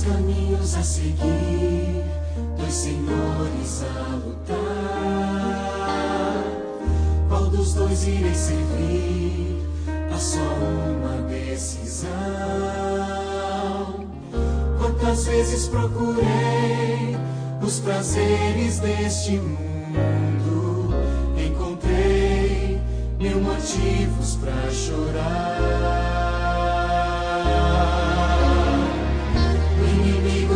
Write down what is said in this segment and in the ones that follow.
Caminhos a seguir, dois senhores a lutar. Qual dos dois irei servir? Há só uma decisão. Quantas vezes procurei os prazeres deste mundo, encontrei mil motivos pra chorar.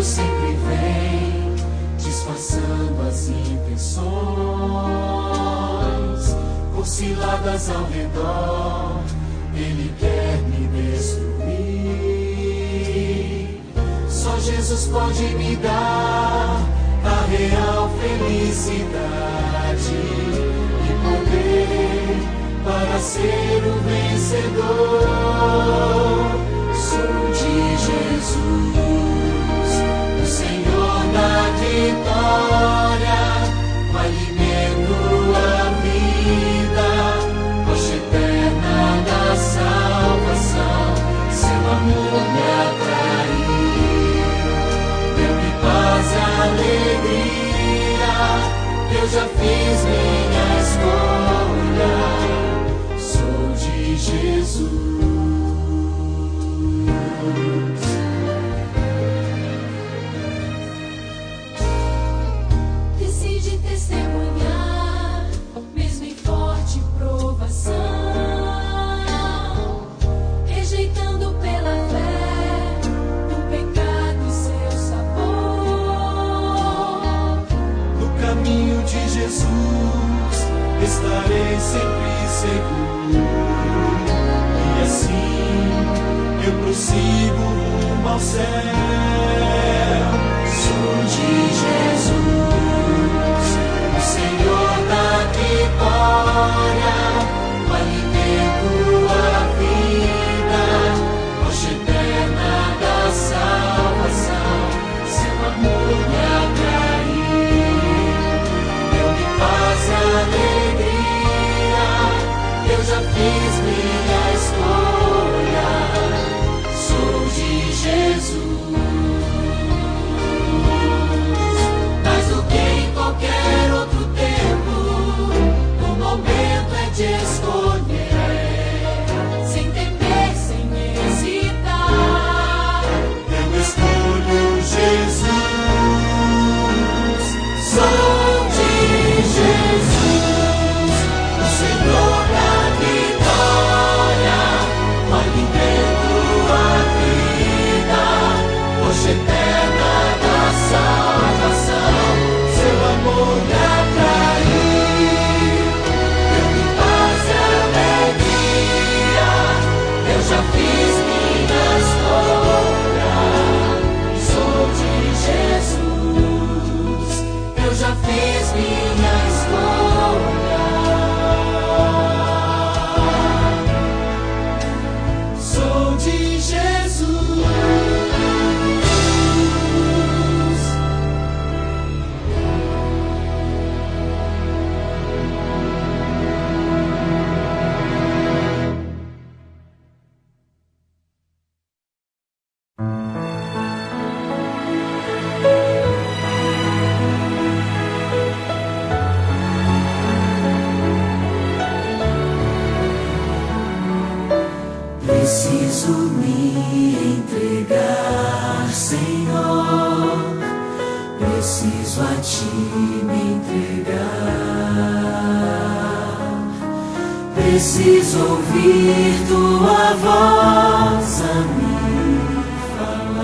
Sempre vem disfarçando as intenções, com ciladas ao redor, ele quer me destruir. Só Jesus pode me dar a real felicidade e poder para ser o vencedor. Sou de Jesus, vitória, o alimento, a vida, rocha eterna da salvação. Seu amor me atraiu, deu-me paz e alegria. Eu já fiz minha escolha, sou de Jesus. Estarei sempre seguro, e assim eu prossigo rumo ao céu. Sou de Jesus, o Senhor da vitória, o alimento, a vida, rocha eterna da salvação. Seu amor me atraiu, deu-me paz e alegria. Eu já fiz minha escolha, sou de Jesus. Mais do que em qualquer outro tempo, o momento é de escolher, sem temer, sem hesitar. Eu escolho Jesus, sou de Jesus, o Senhor da vitória, o alimento, a vida, rocha eterna da salvação. Seu amor me atraiu, deu-me paz e alegria. Eu já fiz minha escolha, sou de Jesus. Eu já fiz minha escolha, sou de Jesus. Preciso me entregar, Senhor. Preciso a Ti me entregar. Preciso ouvir Tua voz a me falar.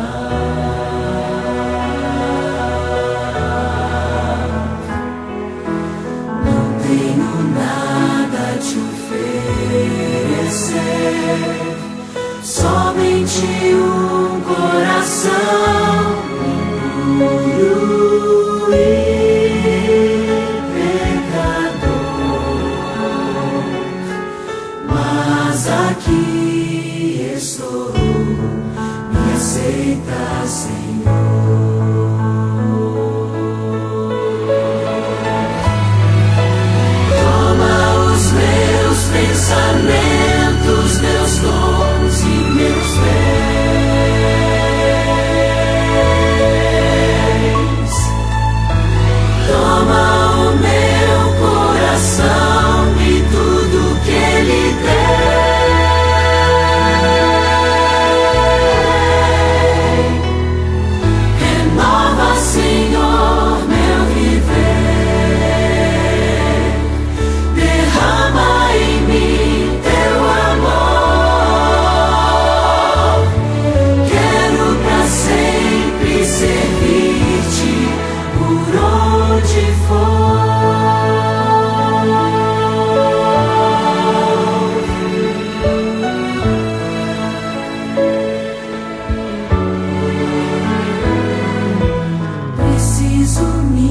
Não tenho nada a Te oferecer, somente um coração impuro e pecador. Mas aqui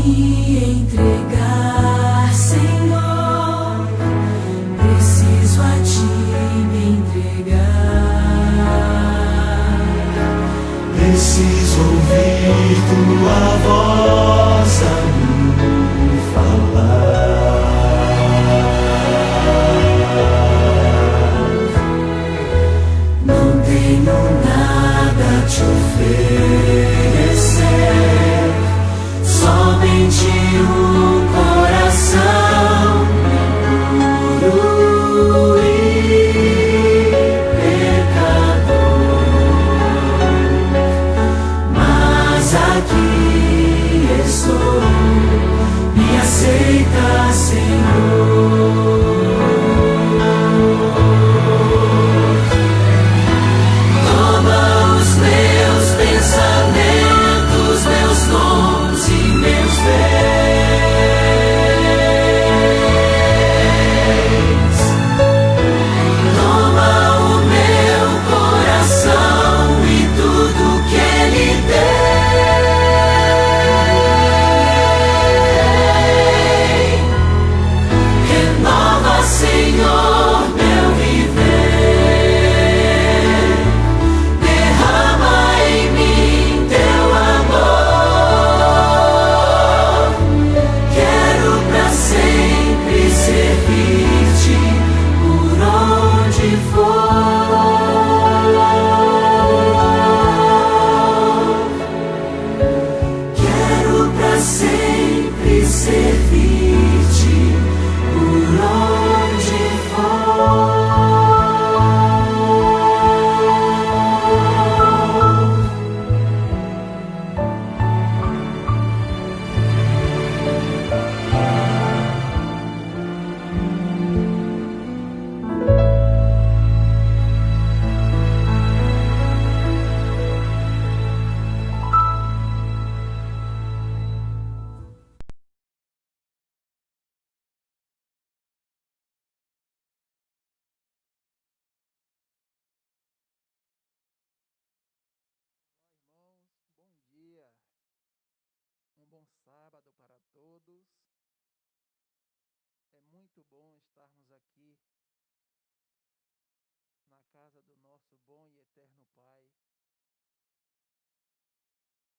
me entregar, Senhor. Preciso a ti me entregar. Preciso ouvir tua voz a me falar. Não tenho nada a te oferecer, somente um coração puro e pecador. Mas aqui estou, me aceita, Senhor. Toma os meus pensamentos, meus dons e meus bens. Toma o meu coração e tudo que ele tem. Renova, Senhor, meu viver. Derrama em mim teu amor. Quero pra sempre servir-te por onde for. Quero pra sempre servir-te por onde for. Irmãos, bom dia, um bom sábado para todos. É muito bom estarmos aqui na casa do nosso bom e eterno Pai.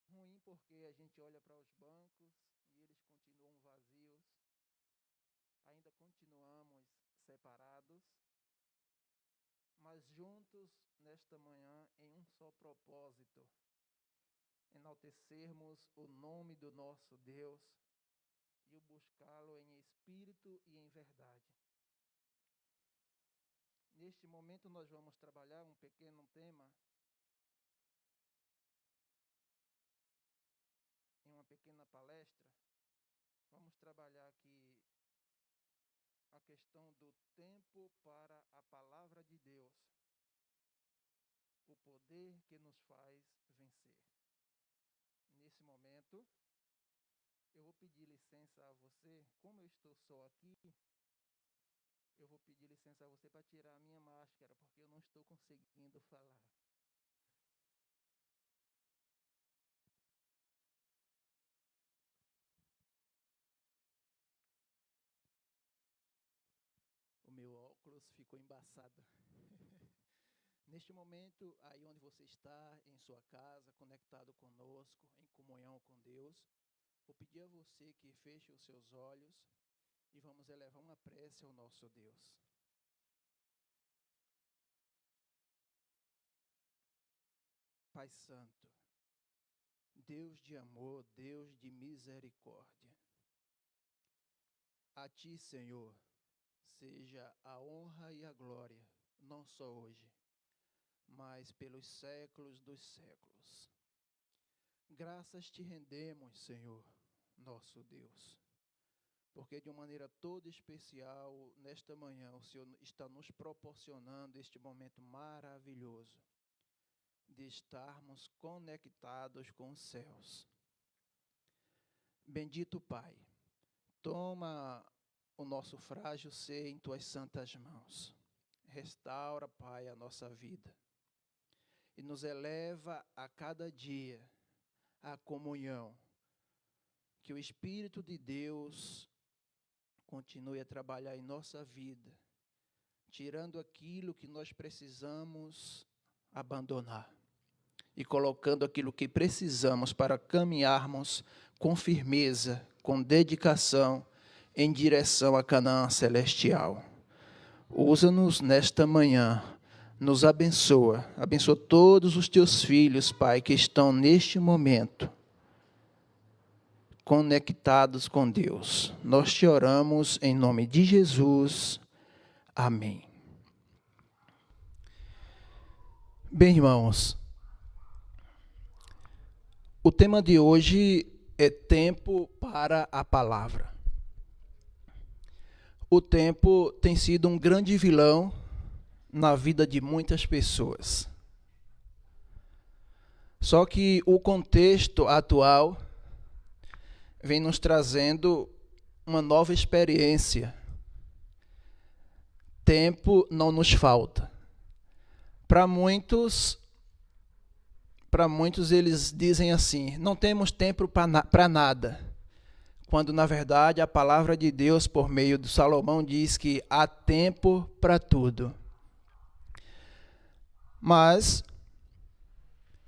Ruim porque a gente olha para os bancos e eles continuam vazios, ainda continuamos separados, mas juntos nesta manhã em um só propósito: enaltecermos o nome do nosso Deus e o buscá-lo em espírito e em verdade. Neste momento nós vamos trabalhar um pequeno tema, em uma pequena palestra. Vamos trabalhar aqui a questão do tempo para a palavra de Deus, o poder que nos faz vencer. Nesse momento, eu vou pedir licença a você, como eu estou só aqui, eu vou pedir licença a você para tirar a minha máscara, porque eu não estou conseguindo falar. O meu óculos ficou embaçado. Neste momento, aí onde você está, em sua casa, conectado conosco, em comunhão com Deus, vou pedir a você que feche os seus olhos e vamos elevar uma prece ao nosso Deus. Pai Santo, Deus de amor, Deus de misericórdia, a Ti, Senhor, seja a honra e a glória, não só hoje, mas pelos séculos dos séculos. Graças te rendemos, Senhor, nosso Deus, porque de uma maneira toda especial, nesta manhã, o Senhor está nos proporcionando este momento maravilhoso de estarmos conectados com os céus. Bendito Pai, toma o nosso frágil ser em Tuas santas mãos. Restaura, Pai, a nossa vida e nos eleva a cada dia à comunhão que o Espírito de Deus continue a trabalhar em nossa vida, tirando aquilo que nós precisamos abandonar e colocando aquilo que precisamos para caminharmos com firmeza, com dedicação, em direção a Canaã celestial. Usa-nos nesta manhã, nos abençoa todos os teus filhos, Pai, que estão neste momento conectados com Deus. Nós te oramos em nome de Jesus. Amém. Bem, irmãos, o tema de hoje é tempo para a palavra. O tempo tem sido um grande vilão na vida de muitas pessoas. Só que o contexto atual vem nos trazendo uma nova experiência. Tempo não nos falta. Para muitos eles dizem assim: não temos tempo para nada. Quando, na verdade, a palavra de Deus, por meio de Salomão, diz que há tempo para tudo. Mas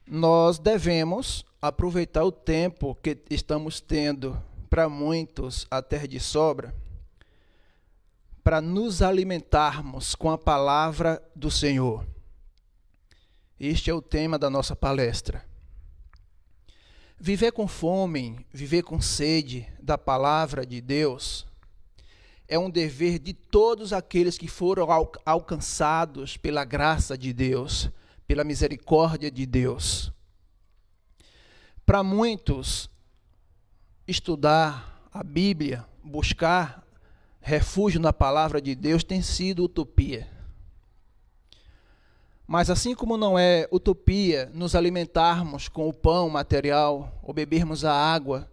nós devemos aproveitar o tempo que estamos tendo, para muitos até de sobra, para nos alimentarmos com a palavra do Senhor. Este é o tema da nossa palestra. Viver com fome, viver com sede da palavra de Deus é um dever de todos aqueles que foram alcançados pela graça de Deus, pela misericórdia de Deus. Para muitos, estudar a Bíblia, buscar refúgio na palavra de Deus tem sido utopia. Mas assim como não é utopia nos alimentarmos com o pão material ou bebermos a água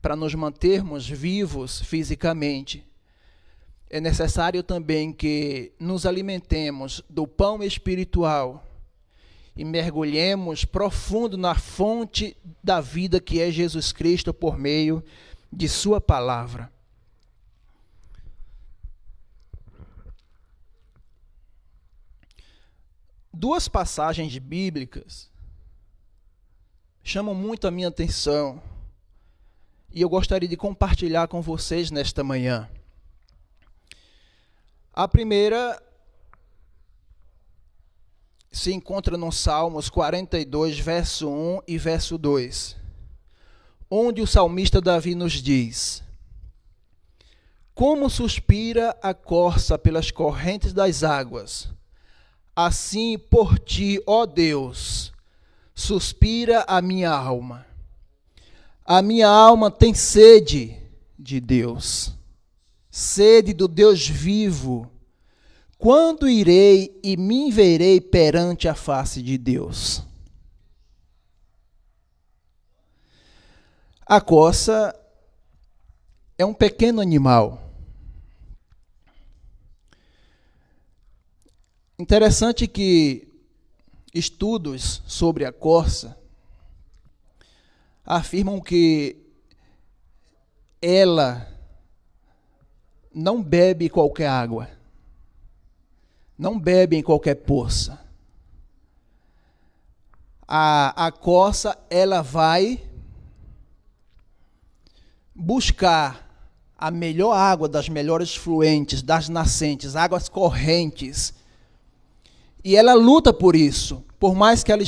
para nos mantermos vivos fisicamente, é necessário também que nos alimentemos do pão espiritual e mergulhemos profundo na fonte da vida que é Jesus Cristo por meio de sua palavra. Duas passagens bíblicas chamam muito a minha atenção e eu gostaria de compartilhar com vocês nesta manhã. A primeira se encontra no Salmos 42, verso 1 e verso 2, onde o salmista Davi nos diz: como suspira a corça pelas correntes das águas, assim por ti, ó Deus, suspira a minha alma. A minha alma tem sede de Deus, sede do Deus vivo. Quando irei e me verei perante a face de Deus? A corça é um pequeno animal. Interessante que estudos sobre a corça afirmam que ela não bebe qualquer água, não bebe em qualquer poça. A corça, ela vai buscar a melhor água das melhores fluentes, das nascentes, águas correntes. E ela luta por isso, por mais que ela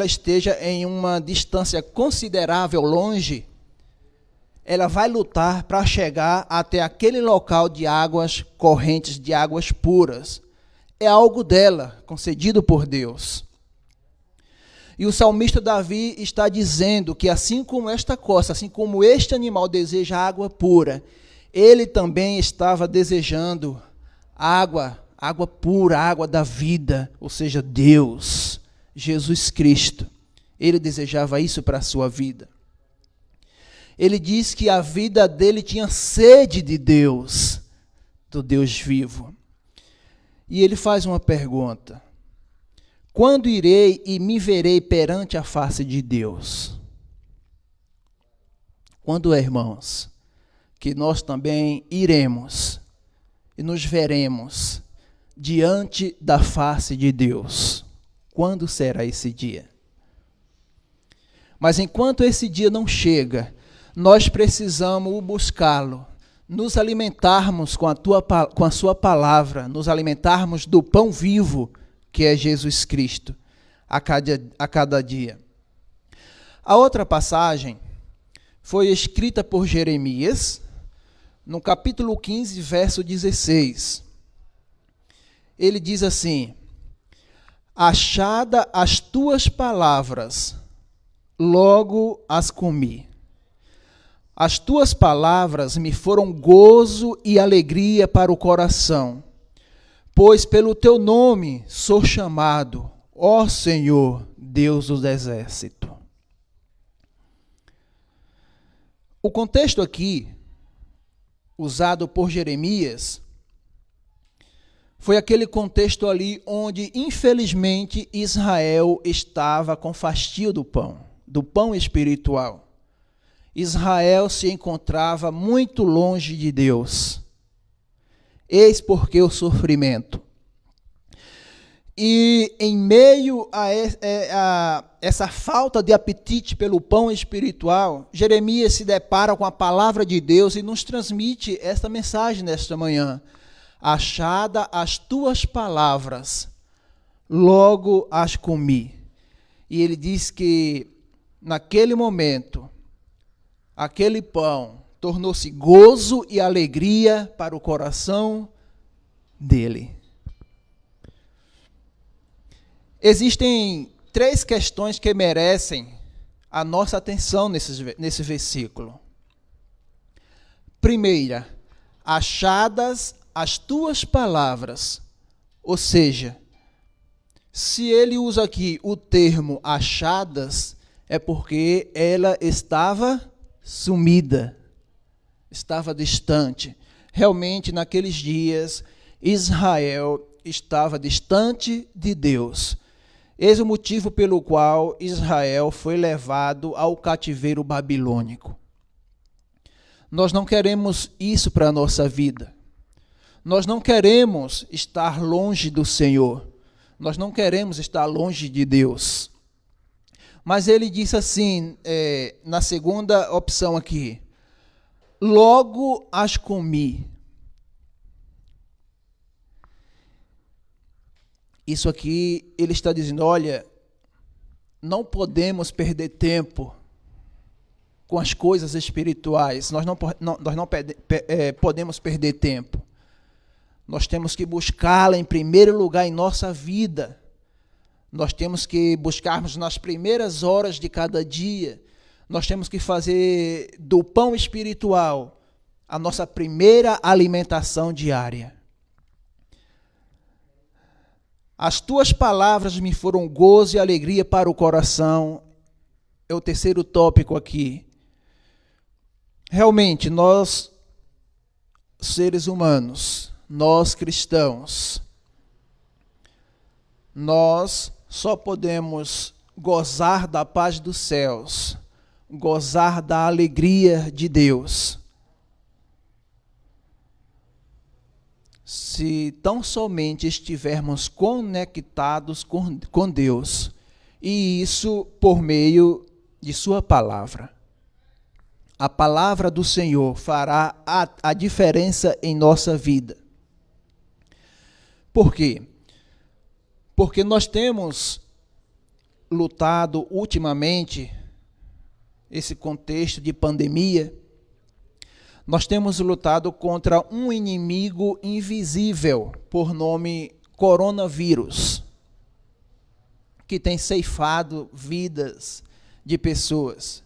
esteja em uma distância considerável longe, ela vai lutar para chegar até aquele local de águas correntes, de águas puras. É algo dela, concedido por Deus. E o salmista Davi está dizendo que assim como esta corça, assim como este animal deseja água pura, ele também estava desejando água pura, água da vida, ou seja, Deus, Jesus Cristo. Ele desejava isso para a sua vida. Ele diz que a vida dele tinha sede de Deus, do Deus vivo. E ele faz uma pergunta: quando irei e me verei perante a face de Deus? Quando é, irmãos, que nós também iremos e nos veremos diante da face de Deus? Quando será esse dia? Mas enquanto esse dia não chega, nós precisamos buscá-lo, nos alimentarmos com a sua palavra, nos alimentarmos do pão vivo, que é Jesus Cristo, a cada dia. A outra passagem foi escrita por Jeremias, no capítulo 15, verso 16. Ele diz assim: achada as tuas palavras, logo as comi. As tuas palavras me foram gozo e alegria para o coração, pois pelo teu nome sou chamado, ó Senhor, Deus dos exércitos. O contexto aqui, usado por Jeremias, foi aquele contexto ali onde, infelizmente, Israel estava com fastio do pão espiritual. Israel se encontrava muito longe de Deus. Eis porque o sofrimento. E em meio a essa falta de apetite pelo pão espiritual, Jeremias se depara com a palavra de Deus e nos transmite esta mensagem nesta manhã. Achada as tuas palavras, logo as comi. E ele diz que naquele momento, aquele pão tornou-se gozo e alegria para o coração dele. Existem 3 questões que merecem a nossa atenção nesse versículo. Primeira, achadas as tuas palavras, ou seja, se ele usa aqui o termo achadas, é porque ela estava sumida, estava distante. Realmente, naqueles dias, Israel estava distante de Deus. Eis o motivo pelo qual Israel foi levado ao cativeiro babilônico. Nós não queremos isso para a nossa vida. Nós não queremos estar longe do Senhor. Nós não queremos estar longe de Deus. Mas ele disse assim, na segunda opção aqui: logo as comi. Isso aqui, ele está dizendo, olha, não podemos perder tempo com as coisas espirituais. Nós não podemos perder tempo. Nós temos que buscá-la em primeiro lugar em nossa vida. Nós temos que buscarmos nas primeiras horas de cada dia. Nós temos que fazer do pão espiritual a nossa primeira alimentação diária. As tuas palavras me foram gozo e alegria para o coração. É o terceiro tópico aqui. Realmente, nós, seres humanos, nós cristãos, nós só podemos gozar da paz dos céus, gozar da alegria de Deus, se tão somente estivermos conectados com Deus, e isso por meio de sua palavra. A palavra do Senhor fará a diferença em nossa vida. Por quê? Porque nós temos lutado ultimamente, esse contexto de pandemia, nós temos lutado contra um inimigo invisível, por nome coronavírus, que tem ceifado vidas de pessoas,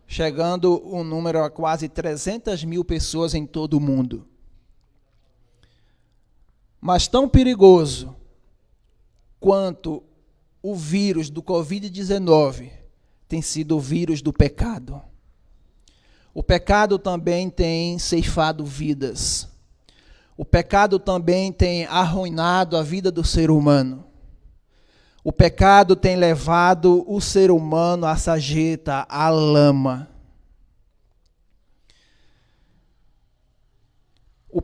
chegando o número a quase 300 mil pessoas em todo o mundo. Mas tão perigoso quanto o vírus do Covid-19 tem sido o vírus do pecado. O pecado também tem ceifado vidas. O pecado também tem arruinado a vida do ser humano. O pecado tem levado o ser humano à sarjeta, à lama.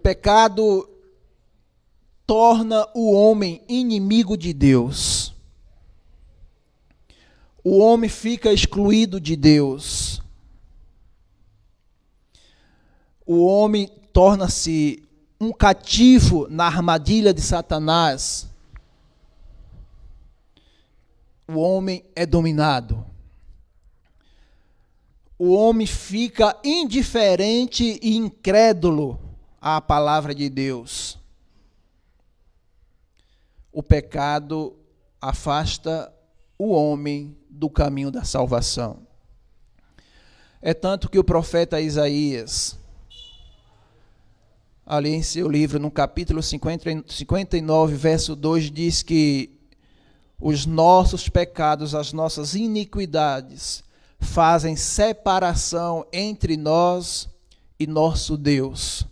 pecado torna o homem inimigo de Deus. O homem fica excluído de Deus. O homem torna-se um cativo na armadilha de Satanás. O homem é dominado. O homem fica indiferente e incrédulo à palavra de Deus. O pecado afasta o homem do caminho da salvação. É tanto que o profeta Isaías, ali em seu livro, no capítulo 59, verso 2, diz que os nossos pecados, as nossas iniquidades, fazem separação entre nós e nosso Deus.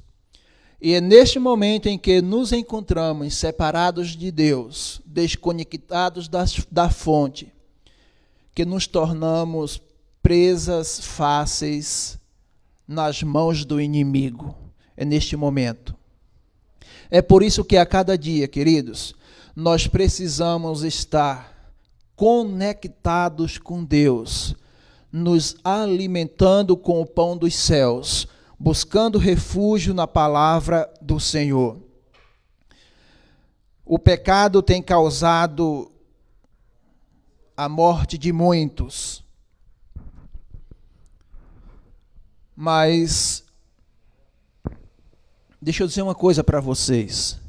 E é neste momento em que nos encontramos separados de Deus, desconectados da fonte, que nos tornamos presas fáceis nas mãos do inimigo. É neste momento. É por isso que a cada dia, queridos, nós precisamos estar conectados com Deus, nos alimentando com o pão dos céus, buscando refúgio na palavra do Senhor. O pecado tem causado a morte de muitos, mas deixa eu dizer uma coisa para vocês.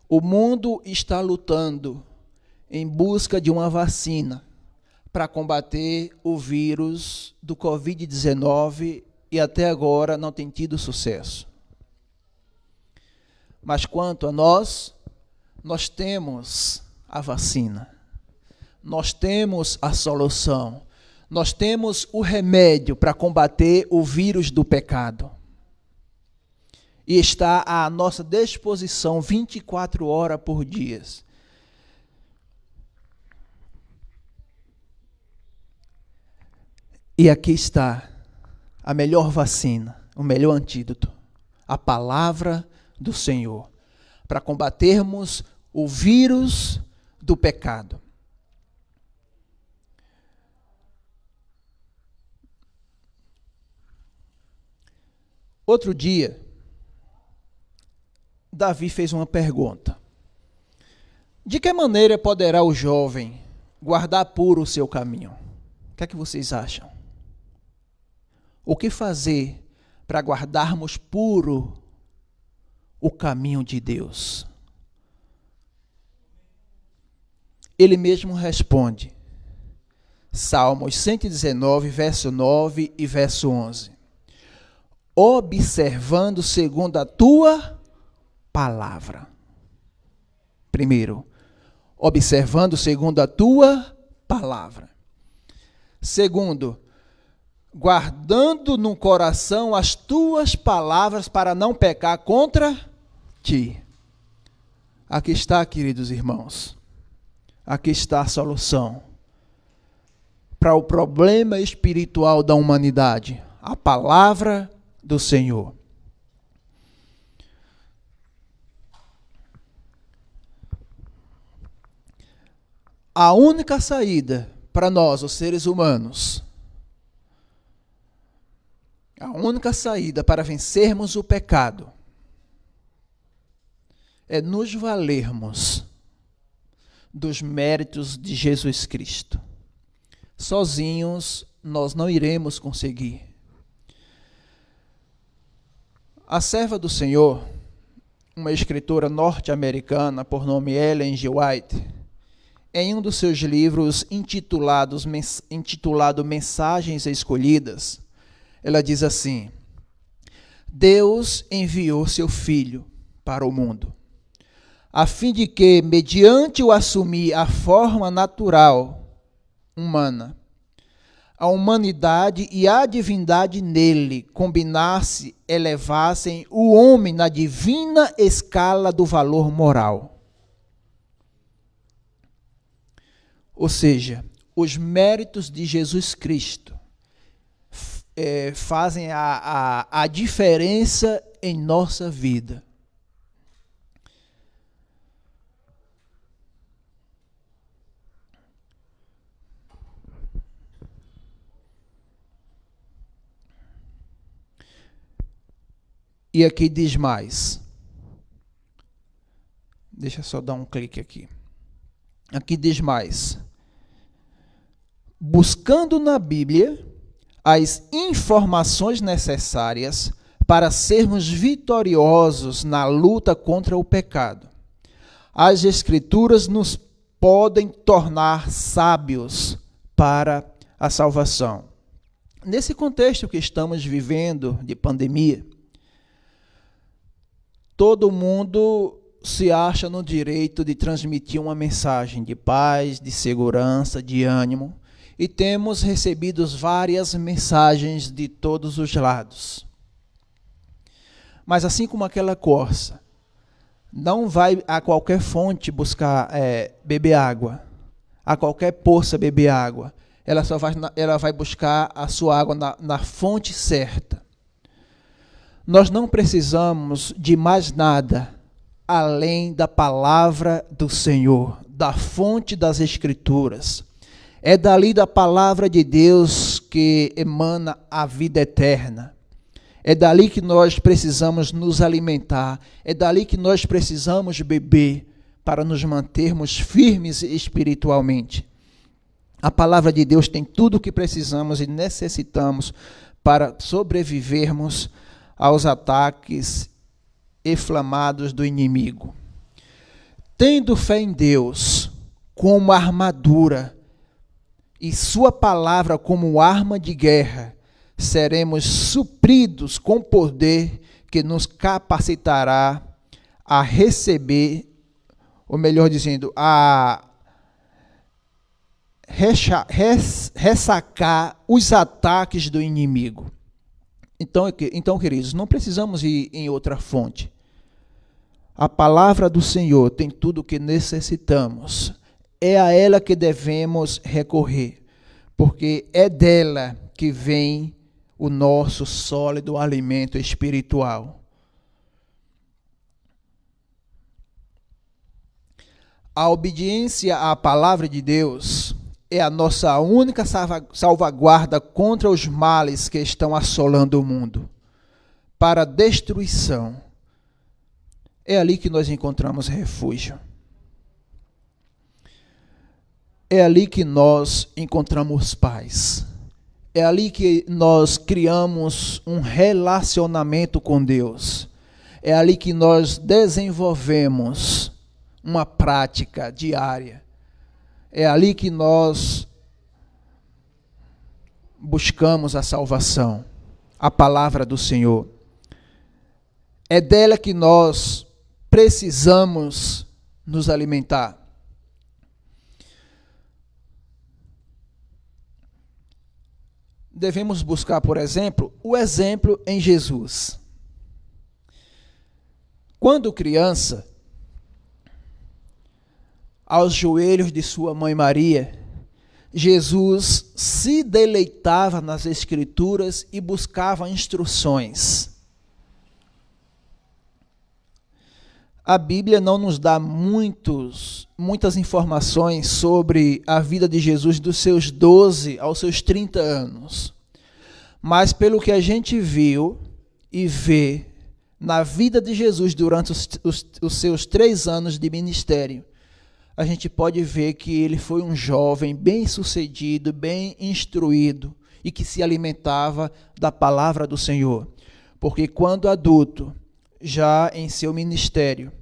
O mundo está lutando em busca de uma vacina para combater o vírus do Covid-19 e até agora não tem tido sucesso. Mas quanto a nós temos a vacina, nós temos a solução, nós temos o remédio para combater o vírus do pecado. E está à nossa disposição 24 horas por dia. E aqui está a melhor vacina, o melhor antídoto, a palavra do Senhor, para combatermos o vírus do pecado. Outro dia, Davi fez uma pergunta. De que maneira poderá o jovem guardar puro o seu caminho? O que é que vocês acham? O que fazer para guardarmos puro o caminho de Deus? Ele mesmo responde. Salmos 119, verso 9 e verso 11. Observando segundo a tua palavra. Primeiro, observando segundo a tua palavra. Segundo, guardando no coração as tuas palavras para não pecar contra ti. Aqui está, queridos irmãos. Aqui está a solução para o problema espiritual da humanidade. A palavra do Senhor. A única saída para nós, os seres humanos, a única saída para vencermos o pecado é nos valermos dos méritos de Jesus Cristo. Sozinhos nós não iremos conseguir. A serva do Senhor, uma escritora norte-americana por nome Ellen G. White, em um dos seus livros intitulado Mensagens Escolhidas, ela diz assim: Deus enviou seu Filho para o mundo, a fim de que, mediante o assumir a forma natural humana, a humanidade e a divindade nele combinasse, elevassem o homem na divina escala do valor moral. Ou seja, os méritos de Jesus Cristo fazem a diferença em nossa vida. E aqui diz mais. Deixa eu só dar um clique aqui. Aqui diz mais. Buscando na Bíblia as informações necessárias para sermos vitoriosos na luta contra o pecado. As Escrituras nos podem tornar sábios para a salvação. Nesse contexto que estamos vivendo de pandemia, todo mundo se acha no direito de transmitir uma mensagem de paz, de segurança, de ânimo, e temos recebido várias mensagens de todos os lados. Mas assim como aquela corça, não vai a qualquer fonte buscar beber água, a qualquer poça beber água, ela vai buscar a sua água na fonte certa. Nós não precisamos de mais nada além da palavra do Senhor, da fonte das Escrituras. É dali da palavra de Deus que emana a vida eterna. É dali que nós precisamos nos alimentar. É dali que nós precisamos beber para nos mantermos firmes espiritualmente. A palavra de Deus tem tudo o que precisamos e necessitamos para sobrevivermos aos ataques inflamados do inimigo. Tendo fé em Deus como armadura e sua palavra como arma de guerra, seremos supridos com poder que nos capacitará a receber, ou melhor dizendo, a ressacar os ataques do inimigo. Então, queridos, não precisamos ir em outra fonte. A palavra do Senhor tem tudo o que necessitamos. É a ela que devemos recorrer, porque é dela que vem o nosso sólido alimento espiritual. A obediência à palavra de Deus é a nossa única salvaguarda contra os males que estão assolando o mundo, para a destruição. É ali que nós encontramos refúgio. É ali que nós encontramos paz. É ali que nós criamos um relacionamento com Deus. É ali que nós desenvolvemos uma prática diária. É ali que nós buscamos a salvação, a palavra do Senhor. É dela que nós precisamos nos alimentar. Devemos buscar, por exemplo, o exemplo em Jesus. Quando criança, aos joelhos de sua mãe Maria, Jesus se deleitava nas Escrituras e buscava instruções. A Bíblia não nos dá muitas informações sobre a vida de Jesus dos seus 12 aos seus 30 anos. Mas pelo que a gente viu e vê na vida de Jesus durante os seus 3 anos de ministério, a gente pode ver que ele foi um jovem bem-sucedido, bem instruído e que se alimentava da palavra do Senhor. Porque quando adulto, já em seu ministério,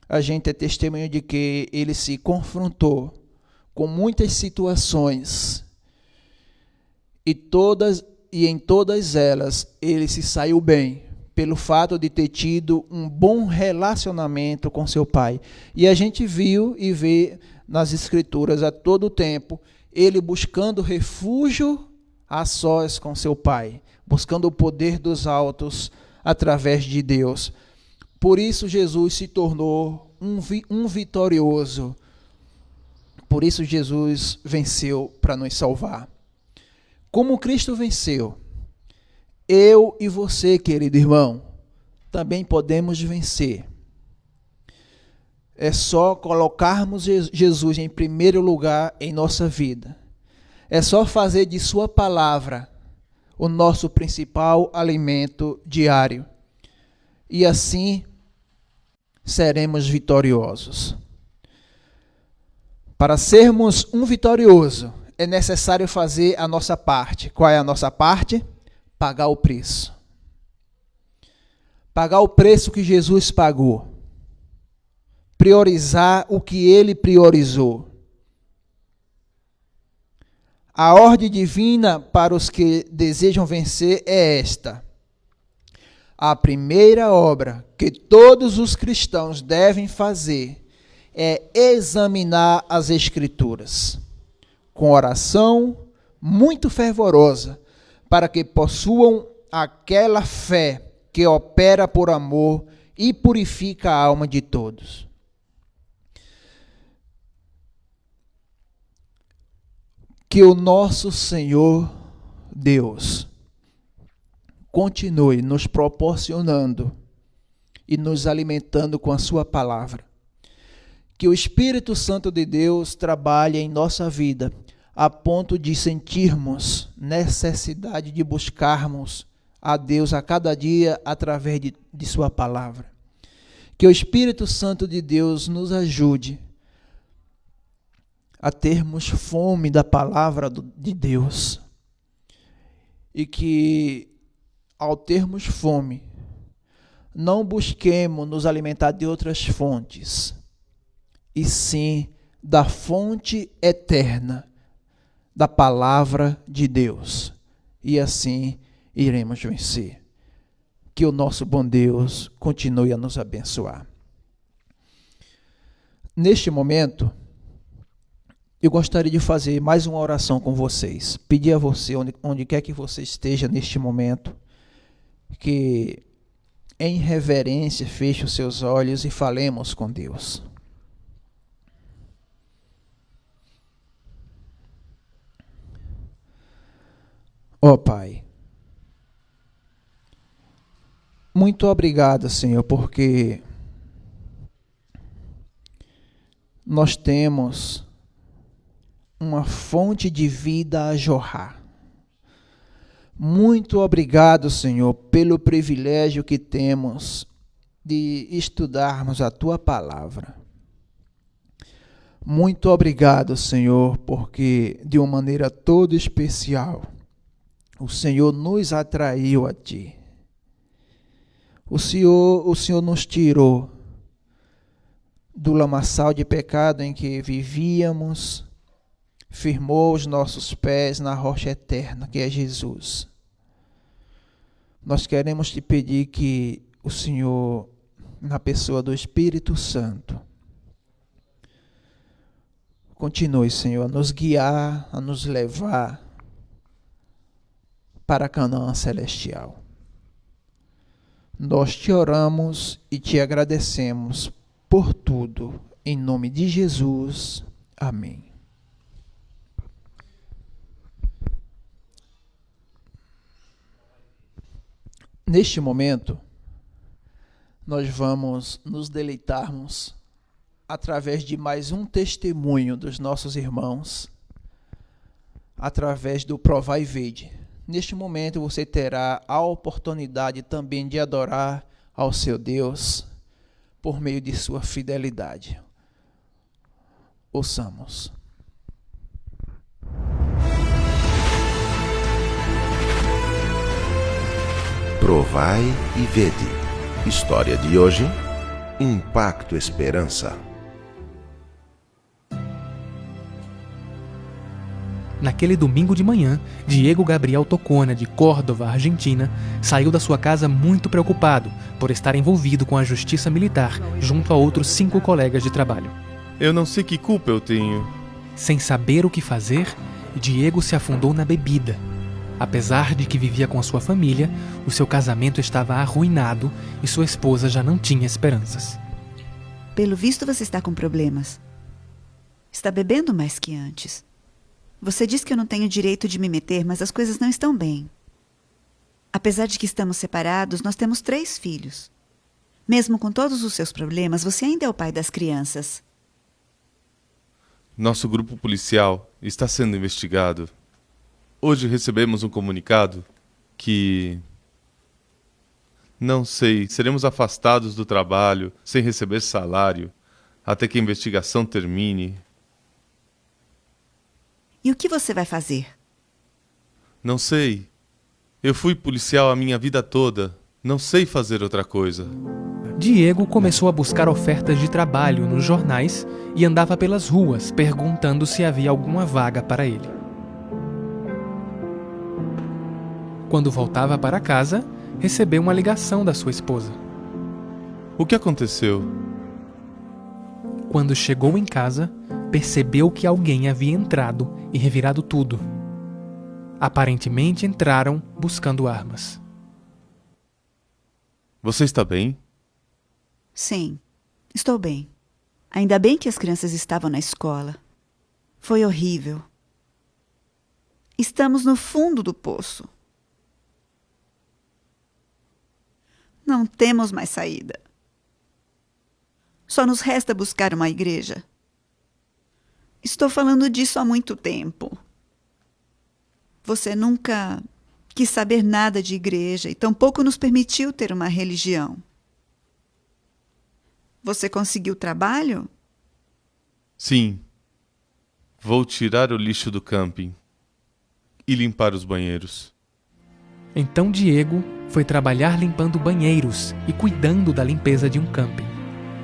a gente é testemunho de que ele se confrontou com muitas situações e em todas elas ele se saiu bem, pelo fato de ter tido um bom relacionamento com seu pai. E a gente viu e vê nas Escrituras a todo tempo ele buscando refúgio a sós com seu pai, buscando o poder dos altos através de Deus. Por isso Jesus se tornou um vitorioso. Por isso Jesus venceu para nos salvar. Como Cristo venceu, eu e você, querido irmão, também podemos vencer. É só colocarmos Jesus em primeiro lugar em nossa vida. É só fazer de sua palavra o nosso principal alimento diário. E assim seremos vitoriosos. Para sermos um vitorioso, é necessário fazer a nossa parte. Qual é a nossa parte? Pagar o preço. Pagar o preço que Jesus pagou. Priorizar o que ele priorizou. A ordem divina para os que desejam vencer é esta. A primeira obra que todos os cristãos devem fazer é examinar as Escrituras, com oração muito fervorosa, para que possuam aquela fé que opera por amor e purifica a alma de todos. Que o nosso Senhor Deus continue nos proporcionando e nos alimentando com a sua palavra. Que o Espírito Santo de Deus trabalhe em nossa vida a ponto de sentirmos necessidade de buscarmos a Deus a cada dia através de sua palavra. Que o Espírito Santo de Deus nos ajude a termos fome da palavra de Deus. E que, ao termos fome, não busquemos nos alimentar de outras fontes, e sim da fonte eterna, da palavra de Deus. E assim iremos vencer. Que o nosso bom Deus continue a nos abençoar. Neste momento, eu gostaria de fazer mais uma oração com vocês. Pedir a você, onde quer que você esteja neste momento, que em reverência feche os seus olhos e falemos com Deus. Ó Pai, muito obrigado, Senhor, porque nós temos uma fonte de vida a jorrar. Muito obrigado, Senhor, pelo privilégio que temos de estudarmos a Tua palavra. Muito obrigado, Senhor, porque de uma maneira toda especial, o Senhor nos atraiu a Ti. O Senhor nos tirou do lamaçal de pecado em que vivíamos, firmou os nossos pés na rocha eterna, que é Jesus. Nós queremos te pedir que o Senhor, na pessoa do Espírito Santo, continue, Senhor, a nos guiar, a nos levar para Canaã celestial. Nós te oramos e te agradecemos por tudo. Em nome de Jesus. Amém. Neste momento, nós vamos nos deleitarmos através de mais um testemunho dos nossos irmãos, através do Provai e Vede. Neste momento você terá a oportunidade também de adorar ao seu Deus por meio de sua fidelidade. Ouçamos. Provai e Vede. História de hoje: Impacto Esperança. Naquele domingo de manhã, Diego Gabriel Tocona, de Córdoba, Argentina, saiu da sua casa muito preocupado por estar envolvido com a justiça militar junto a outros 5 colegas de trabalho. Eu não sei que culpa eu tenho. Sem saber o que fazer, Diego se afundou na bebida. Apesar de que vivia com a sua família, o seu casamento estava arruinado e sua esposa já não tinha esperanças. Pelo visto você está com problemas. Está bebendo mais que antes. Você diz que eu não tenho direito de me meter, mas as coisas não estão bem. Apesar de que estamos separados, nós temos 3 filhos. Mesmo com todos os seus problemas, você ainda é o pai das crianças. Nosso grupo policial está sendo investigado. Hoje recebemos um comunicado que... Não sei, seremos afastados do trabalho, sem receber salário, até que a investigação termine. E o que você vai fazer? Não sei. Eu fui policial a minha vida toda. Não sei fazer outra coisa. Diego começou a buscar ofertas de trabalho nos jornais e andava pelas ruas perguntando se havia alguma vaga para ele. Quando voltava para casa, recebeu uma ligação da sua esposa. O que aconteceu? Quando chegou em casa, percebeu que alguém havia entrado e revirado tudo. Aparentemente entraram buscando armas. Você está bem? Sim, estou bem. Ainda bem que as crianças estavam na escola. Foi horrível. Estamos no fundo do poço. Não temos mais saída. Só nos resta buscar uma igreja. Estou falando disso há muito tempo. Você nunca quis saber nada de igreja e tampouco nos permitiu ter uma religião. Você conseguiu trabalho? Sim. Vou tirar o lixo do camping e limpar os banheiros. Então Diego foi trabalhar limpando banheiros e cuidando da limpeza de um camping.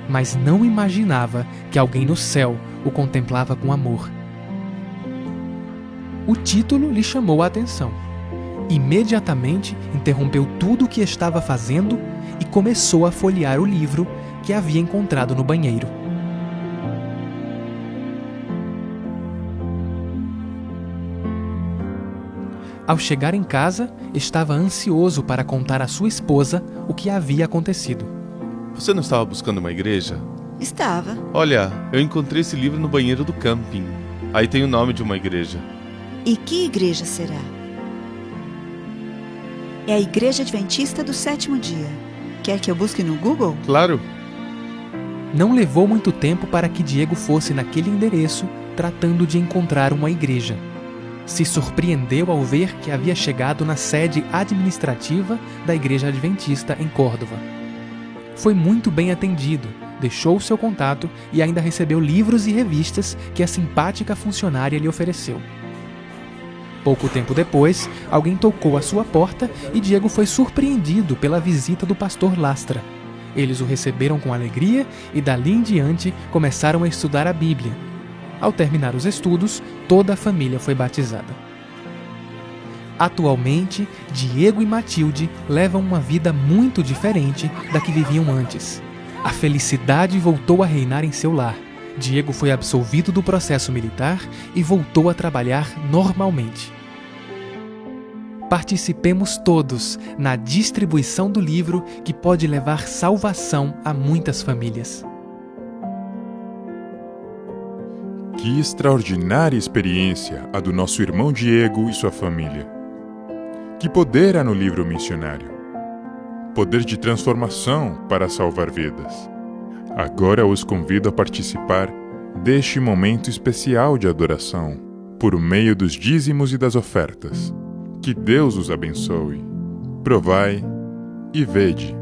Mas não imaginava que alguém no céu o contemplava com amor. O título lhe chamou a atenção. Imediatamente interrompeu tudo o que estava fazendo e começou a folhear o livro que havia encontrado no banheiro. Ao chegar em casa, estava ansioso para contar à sua esposa o que havia acontecido. Você não estava buscando uma igreja? Estava. Olha, eu encontrei esse livro no banheiro do camping. Aí tem o nome de uma igreja. E que igreja será? É a Igreja Adventista do Sétimo Dia. Quer que eu busque no Google? Claro. Não levou muito tempo para que Diego fosse naquele endereço tratando de encontrar uma igreja. Se surpreendeu ao ver que havia chegado na sede administrativa da Igreja Adventista em Córdoba. Foi muito bem atendido, deixou o seu contato e ainda recebeu livros e revistas que a simpática funcionária lhe ofereceu. Pouco tempo depois, alguém tocou à sua porta e Diego foi surpreendido pela visita do pastor Lastra. Eles o receberam com alegria e dali em diante começaram a estudar a Bíblia. Ao terminar os estudos, toda a família foi batizada. Atualmente, Diego e Matilde levam uma vida muito diferente da que viviam antes. A felicidade voltou a reinar em seu lar. Diego foi absolvido do processo militar e voltou a trabalhar normalmente. Participemos todos na distribuição do livro que pode levar salvação a muitas famílias. Que extraordinária experiência a do nosso irmão Diego e sua família. Que poder há no livro missionário. Poder de transformação para salvar vidas. Agora os convido a participar deste momento especial de adoração, por meio dos dízimos e das ofertas. Que Deus os abençoe. Provai e vede.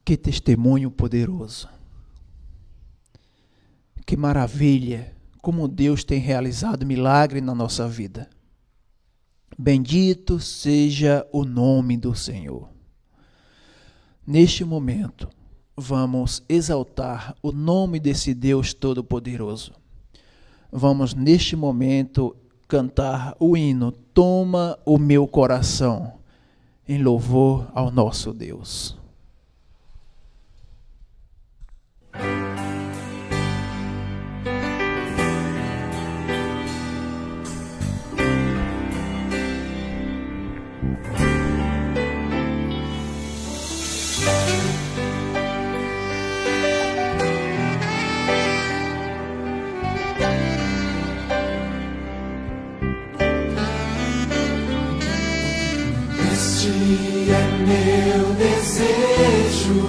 Que testemunho poderoso. Que maravilha, como Deus tem realizado milagre na nossa vida. Bendito seja o nome do Senhor. Neste momento, vamos exaltar o nome desse Deus Todo-Poderoso. Vamos, neste momento, cantar o hino Toma o meu coração, em louvor ao nosso Deus. é meu desejo,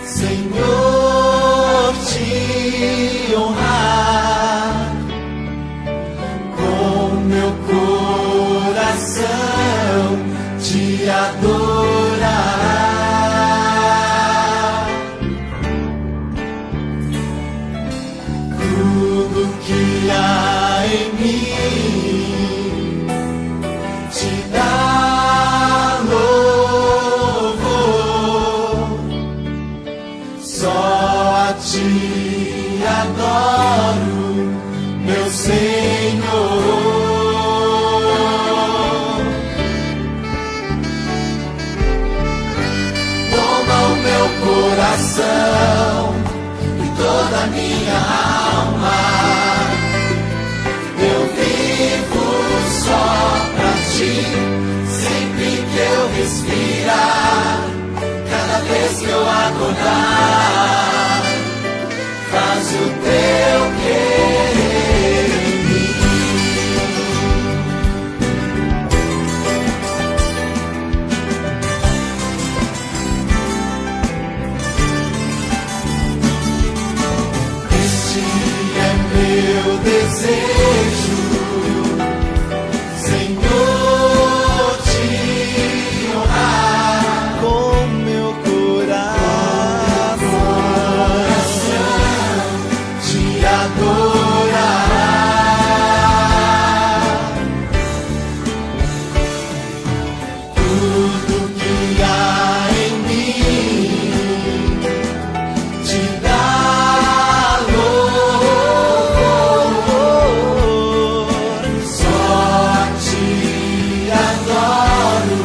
Senhor, te honrar com meu coração, te adorar. Tudo que há em mim te dá louvor, só a ti adoro, meu Senhor. Toma o meu coração e toda a minha alma, eu vivo só pra ti, sempre que eu respirar, cada vez que eu acordar, faz o teu querer em mim. Este é meu desejo, Senhor, te honrar com meu coração, te adorar. Tudo que há em mim te dá louvor, só a ti adoro,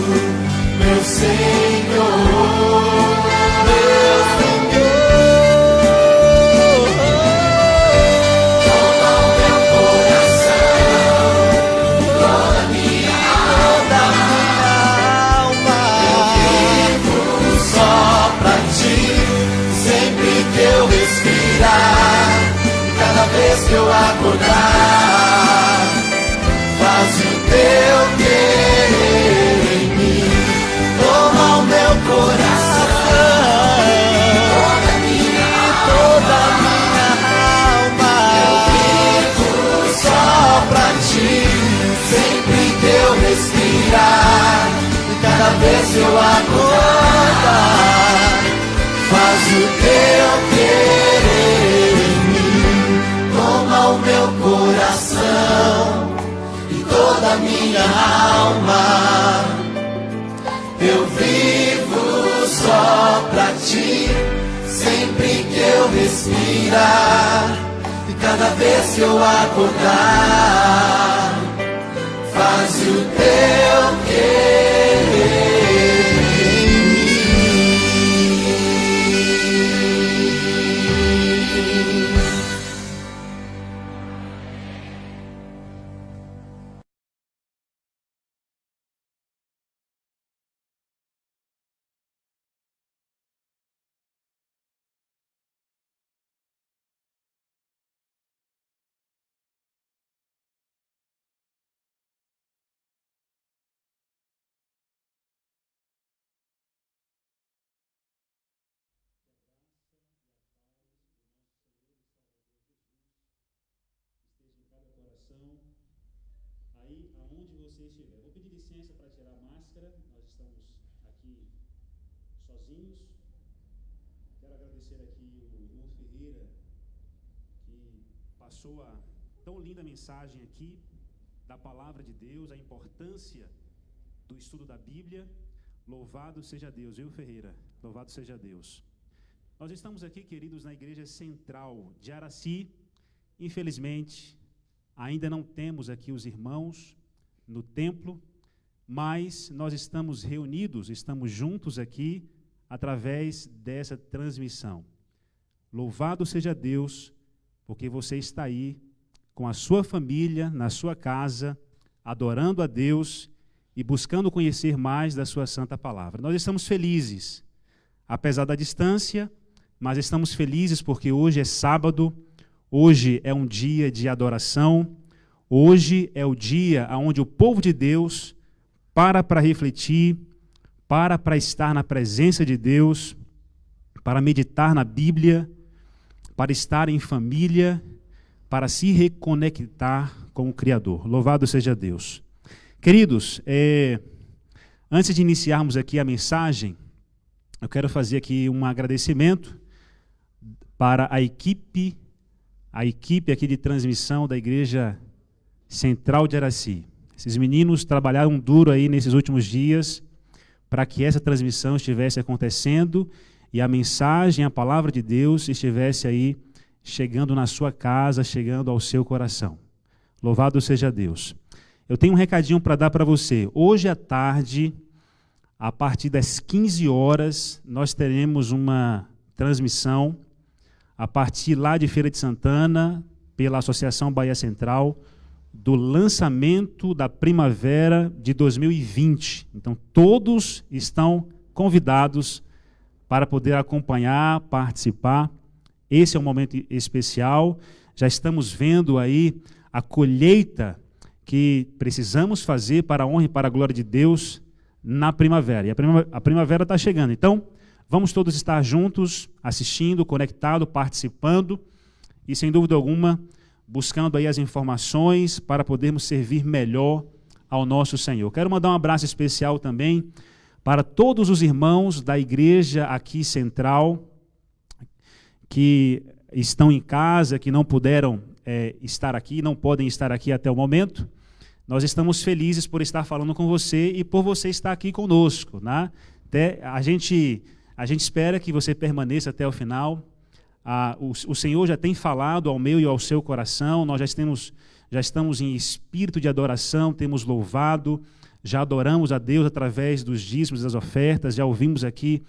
meu Senhor, meu Senhor. Toma o meu coração, toda a minha alma, eu vivo só pra ti, sempre que eu respirar, cada vez que eu acordar, faz o teu querer em mim. Toma o meu coração, toda a minha alma, eu vivo só pra ti, sempre que eu respirar, e cada vez que eu acordar, faz o teu querer em mim. Toma o meu coração e toda a minha alma, eu vivo só pra ti, sempre que eu respirar, e cada vez que eu acordar, faz o teu querer em mim. Aí aonde você estiver. Vou pedir licença para tirar a máscara, nós estamos aqui sozinhos. Quero agradecer aqui o irmão Ferreira, que passou a tão linda mensagem aqui da palavra de Deus, a importância do estudo da Bíblia. Louvado seja Deus, viu, Ferreira? Louvado seja Deus. Nós estamos aqui, queridos, na Igreja Central de Araci. Infelizmente, ainda não temos aqui os irmãos no templo, mas nós estamos reunidos, estamos juntos aqui através dessa transmissão. Louvado seja Deus, porque você está aí com a sua família, na sua casa, adorando a Deus e buscando conhecer mais da sua santa palavra. Nós estamos felizes, apesar da distância, mas estamos felizes porque hoje é sábado, hoje é um dia de adoração, hoje é o dia onde o povo de Deus para refletir, para estar na presença de Deus, para meditar na Bíblia, para estar em família, para se reconectar com o Criador. Louvado seja Deus. Queridos, antes de iniciarmos aqui a mensagem, eu quero fazer aqui um agradecimento para a equipe aqui de transmissão da Igreja Central de Araci. Esses meninos trabalharam duro aí nesses últimos dias para que essa transmissão estivesse acontecendo e a mensagem, a palavra de Deus estivesse aí chegando na sua casa, chegando ao seu coração. Louvado seja Deus. Eu tenho um recadinho para dar para você. Hoje à tarde, a partir das 15 horas, nós teremos uma transmissão a partir lá de Feira de Santana, pela Associação Bahia Central, do lançamento da primavera de 2020. Então, todos estão convidados para poder acompanhar, participar. Esse é um momento especial. Já estamos vendo aí a colheita que precisamos fazer para a honra e para a glória de Deus na primavera. E a primavera está chegando. Então, vamos todos estar juntos, assistindo, conectado, participando e, sem dúvida alguma, buscando aí as informações para podermos servir melhor ao nosso Senhor. Quero mandar um abraço especial também para todos os irmãos da igreja aqui central que estão em casa, que não puderam estar aqui, não podem estar aqui até o momento. Nós estamos felizes por estar falando com você e por você estar aqui conosco, né? A gente espera que você permaneça até o final. O Senhor já tem falado ao meu e ao seu coração, nós já estamos em espírito de adoração, temos louvado, já adoramos a Deus através dos dízimos e das ofertas, já ouvimos aqui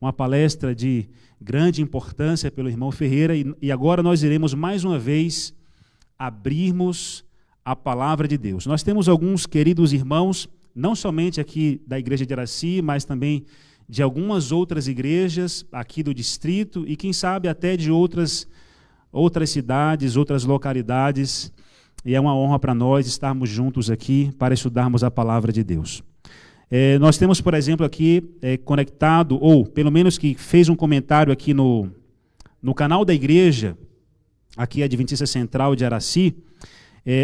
uma palestra de grande importância pelo irmão Ferreira e agora nós iremos mais uma vez abrirmos a palavra de Deus. Nós temos alguns queridos irmãos, não somente aqui da igreja de Araci, mas também de algumas outras igrejas aqui do distrito e quem sabe até de outras cidades, outras localidades. E é uma honra para nós estarmos juntos aqui para estudarmos a palavra de Deus. Nós temos, por exemplo, aqui conectado, ou pelo menos que fez um comentário aqui no canal da igreja, aqui Adventista Central de Araci,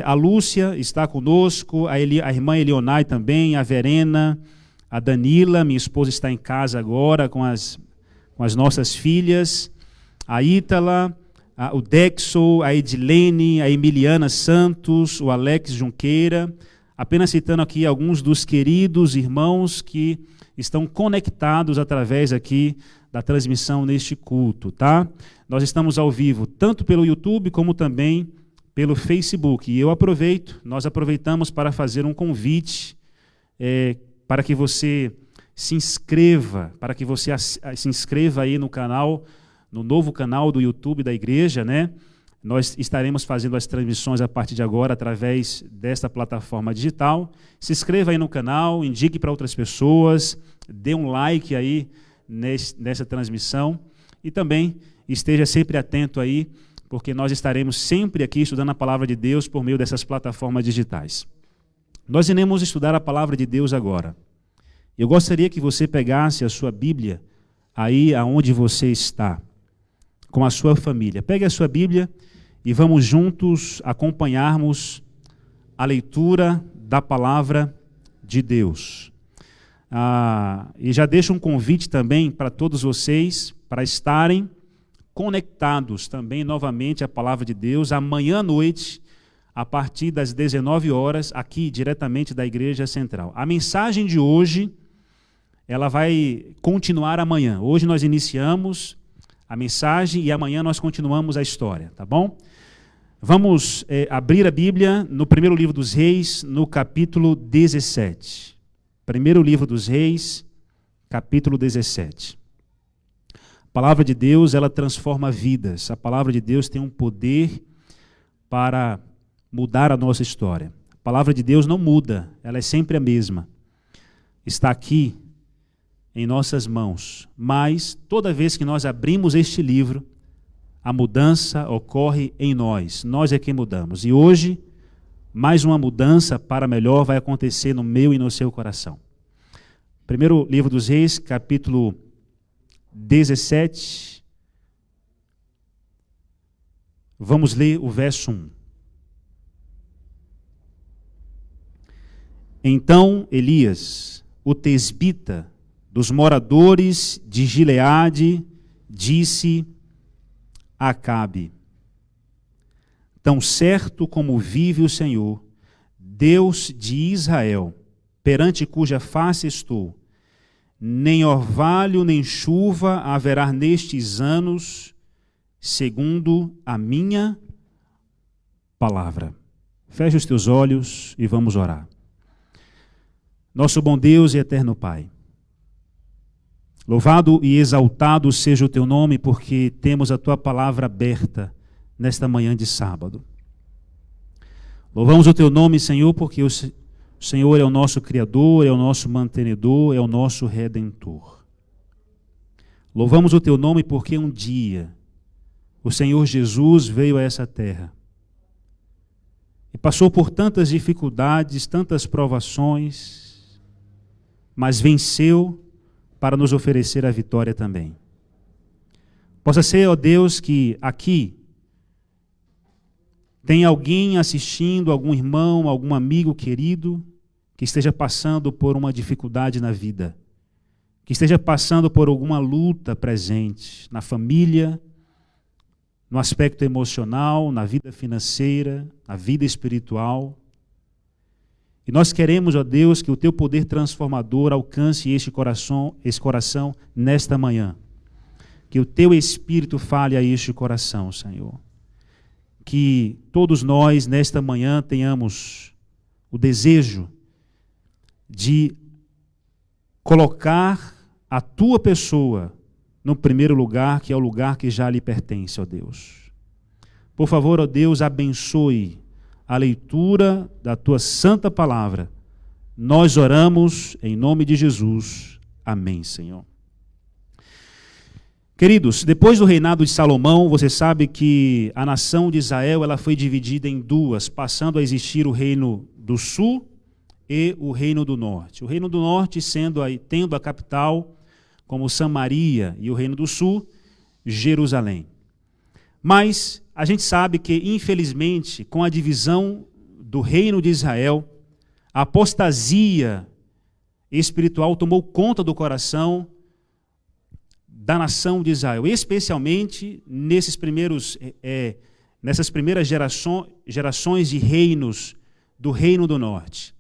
a Lúcia está conosco, a irmã Elionai também, a Verena, a Danila, minha esposa está em casa agora com as nossas filhas, a Ítala, o Dexo, a Edilene, a Emiliana Santos, o Alex Junqueira, apenas citando aqui alguns dos queridos irmãos que estão conectados através aqui da transmissão neste culto, tá? Nós estamos ao vivo tanto pelo YouTube como também pelo Facebook. E nós aproveitamos para fazer um convite para que você se inscreva, se inscreva aí no canal, no novo canal do YouTube da igreja, né? Nós estaremos fazendo as transmissões a partir de agora através desta plataforma digital. Se inscreva aí no canal, indique para outras pessoas, dê um like aí nessa transmissão e também esteja sempre atento aí, porque nós estaremos sempre aqui estudando a palavra de Deus por meio dessas plataformas digitais. Nós iremos estudar a palavra de Deus agora. Eu gostaria que você pegasse a sua Bíblia aí aonde você está, com a sua família. Pegue a sua Bíblia e vamos juntos acompanharmos a leitura da palavra de Deus. E já deixo um convite também para todos vocês, para estarem conectados também novamente à palavra de Deus, amanhã à noite, a partir das 19 horas, aqui diretamente da Igreja Central. A mensagem de hoje, ela vai continuar amanhã. Hoje nós iniciamos a mensagem e amanhã nós continuamos a história, tá bom? Vamos abrir a Bíblia no primeiro livro dos Reis, no capítulo 17. Primeiro livro dos Reis, capítulo 17. A palavra de Deus, ela transforma vidas. A palavra de Deus tem um poder para mudar a nossa história. A palavra de Deus não muda, ela é sempre a mesma. Está aqui em nossas mãos, mas toda vez que nós abrimos este livro, a mudança ocorre em nós. Nós é quem mudamos. E hoje mais uma mudança para melhor vai acontecer no meu e no seu coração. Primeiro livro dos Reis, capítulo 17. Vamos ler o verso 1. Então Elias, o tesbita, dos moradores de Gileade, disse a Acabe: tão certo como vive o Senhor, Deus de Israel, perante cuja face estou, nem orvalho nem chuva haverá nestes anos, segundo a minha palavra. Feche os teus olhos e vamos orar. Nosso bom Deus e eterno Pai, louvado e exaltado seja o teu nome, porque temos a tua palavra aberta nesta manhã de sábado. Louvamos o teu nome, Senhor, porque o Senhor é o nosso Criador, é o nosso mantenedor, é o nosso Redentor. Louvamos o teu nome porque um dia o Senhor Jesus veio a essa terra e passou por tantas dificuldades, tantas provações, mas venceu para nos oferecer a vitória também. Possa ser, ó Deus, que aqui tem alguém assistindo, algum irmão, algum amigo querido, que esteja passando por uma dificuldade na vida, que esteja passando por alguma luta presente na família, no aspecto emocional, na vida financeira, na vida espiritual. E nós queremos, ó Deus, que o teu poder transformador alcance esse coração nesta manhã. Que o teu Espírito fale a este coração, Senhor. Que todos nós, nesta manhã, tenhamos o desejo de colocar a tua pessoa no primeiro lugar, que é o lugar que já lhe pertence, ó Deus. Por favor, ó Deus, abençoe a leitura da tua santa palavra. Nós oramos em nome de Jesus. Amém, Senhor. Queridos, depois do reinado de Salomão, você sabe que a nação de Israel ela foi dividida em duas, passando a existir o reino do sul e o reino do norte. O reino do norte tendo a capital como Samaria e o reino do sul, Jerusalém. Mas a gente sabe que, infelizmente, com a divisão do reino de Israel, a apostasia espiritual tomou conta do coração da nação de Israel, especialmente nessas primeiras gerações de reinos do reino do norte.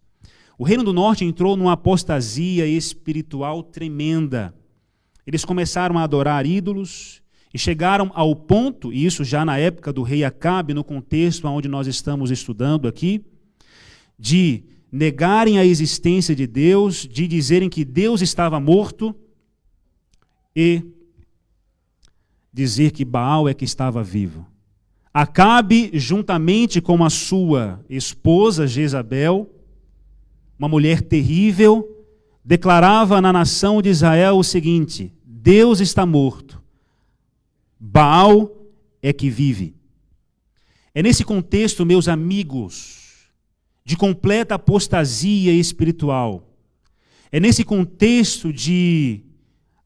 O reino do norte entrou numa apostasia espiritual tremenda. Eles começaram a adorar ídolos e chegaram ao ponto, e isso já na época do rei Acabe, no contexto onde nós estamos estudando aqui, de negarem a existência de Deus, de dizerem que Deus estava morto e dizer que Baal é que estava vivo. Acabe, juntamente com a sua esposa Jezabel, uma mulher terrível, declarava na nação de Israel o seguinte: Deus está morto, Baal é que vive. É nesse contexto, meus amigos, de completa apostasia espiritual, é nesse contexto de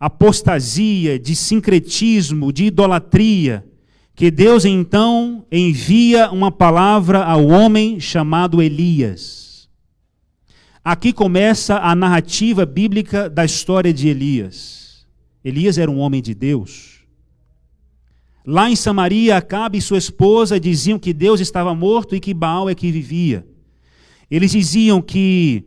apostasia, de sincretismo, de idolatria, que Deus então envia uma palavra ao homem chamado Elias. Aqui começa a narrativa bíblica da história de Elias. Elias era um homem de Deus. Lá em Samaria, Acabe e sua esposa diziam que Deus estava morto e que Baal é que vivia. Eles diziam que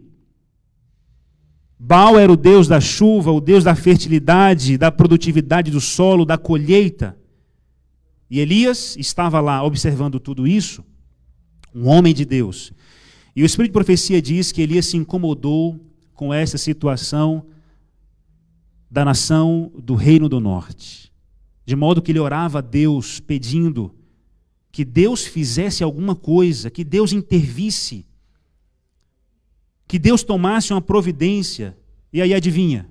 Baal era o Deus da chuva, o Deus da fertilidade, da produtividade do solo, da colheita. E Elias estava lá observando tudo isso, um homem de Deus. E o Espírito de Profecia diz que Elias se incomodou com essa situação da nação do Reino do Norte. De modo que ele orava a Deus pedindo que Deus fizesse alguma coisa, que Deus intervisse, que Deus tomasse uma providência. E aí adivinha?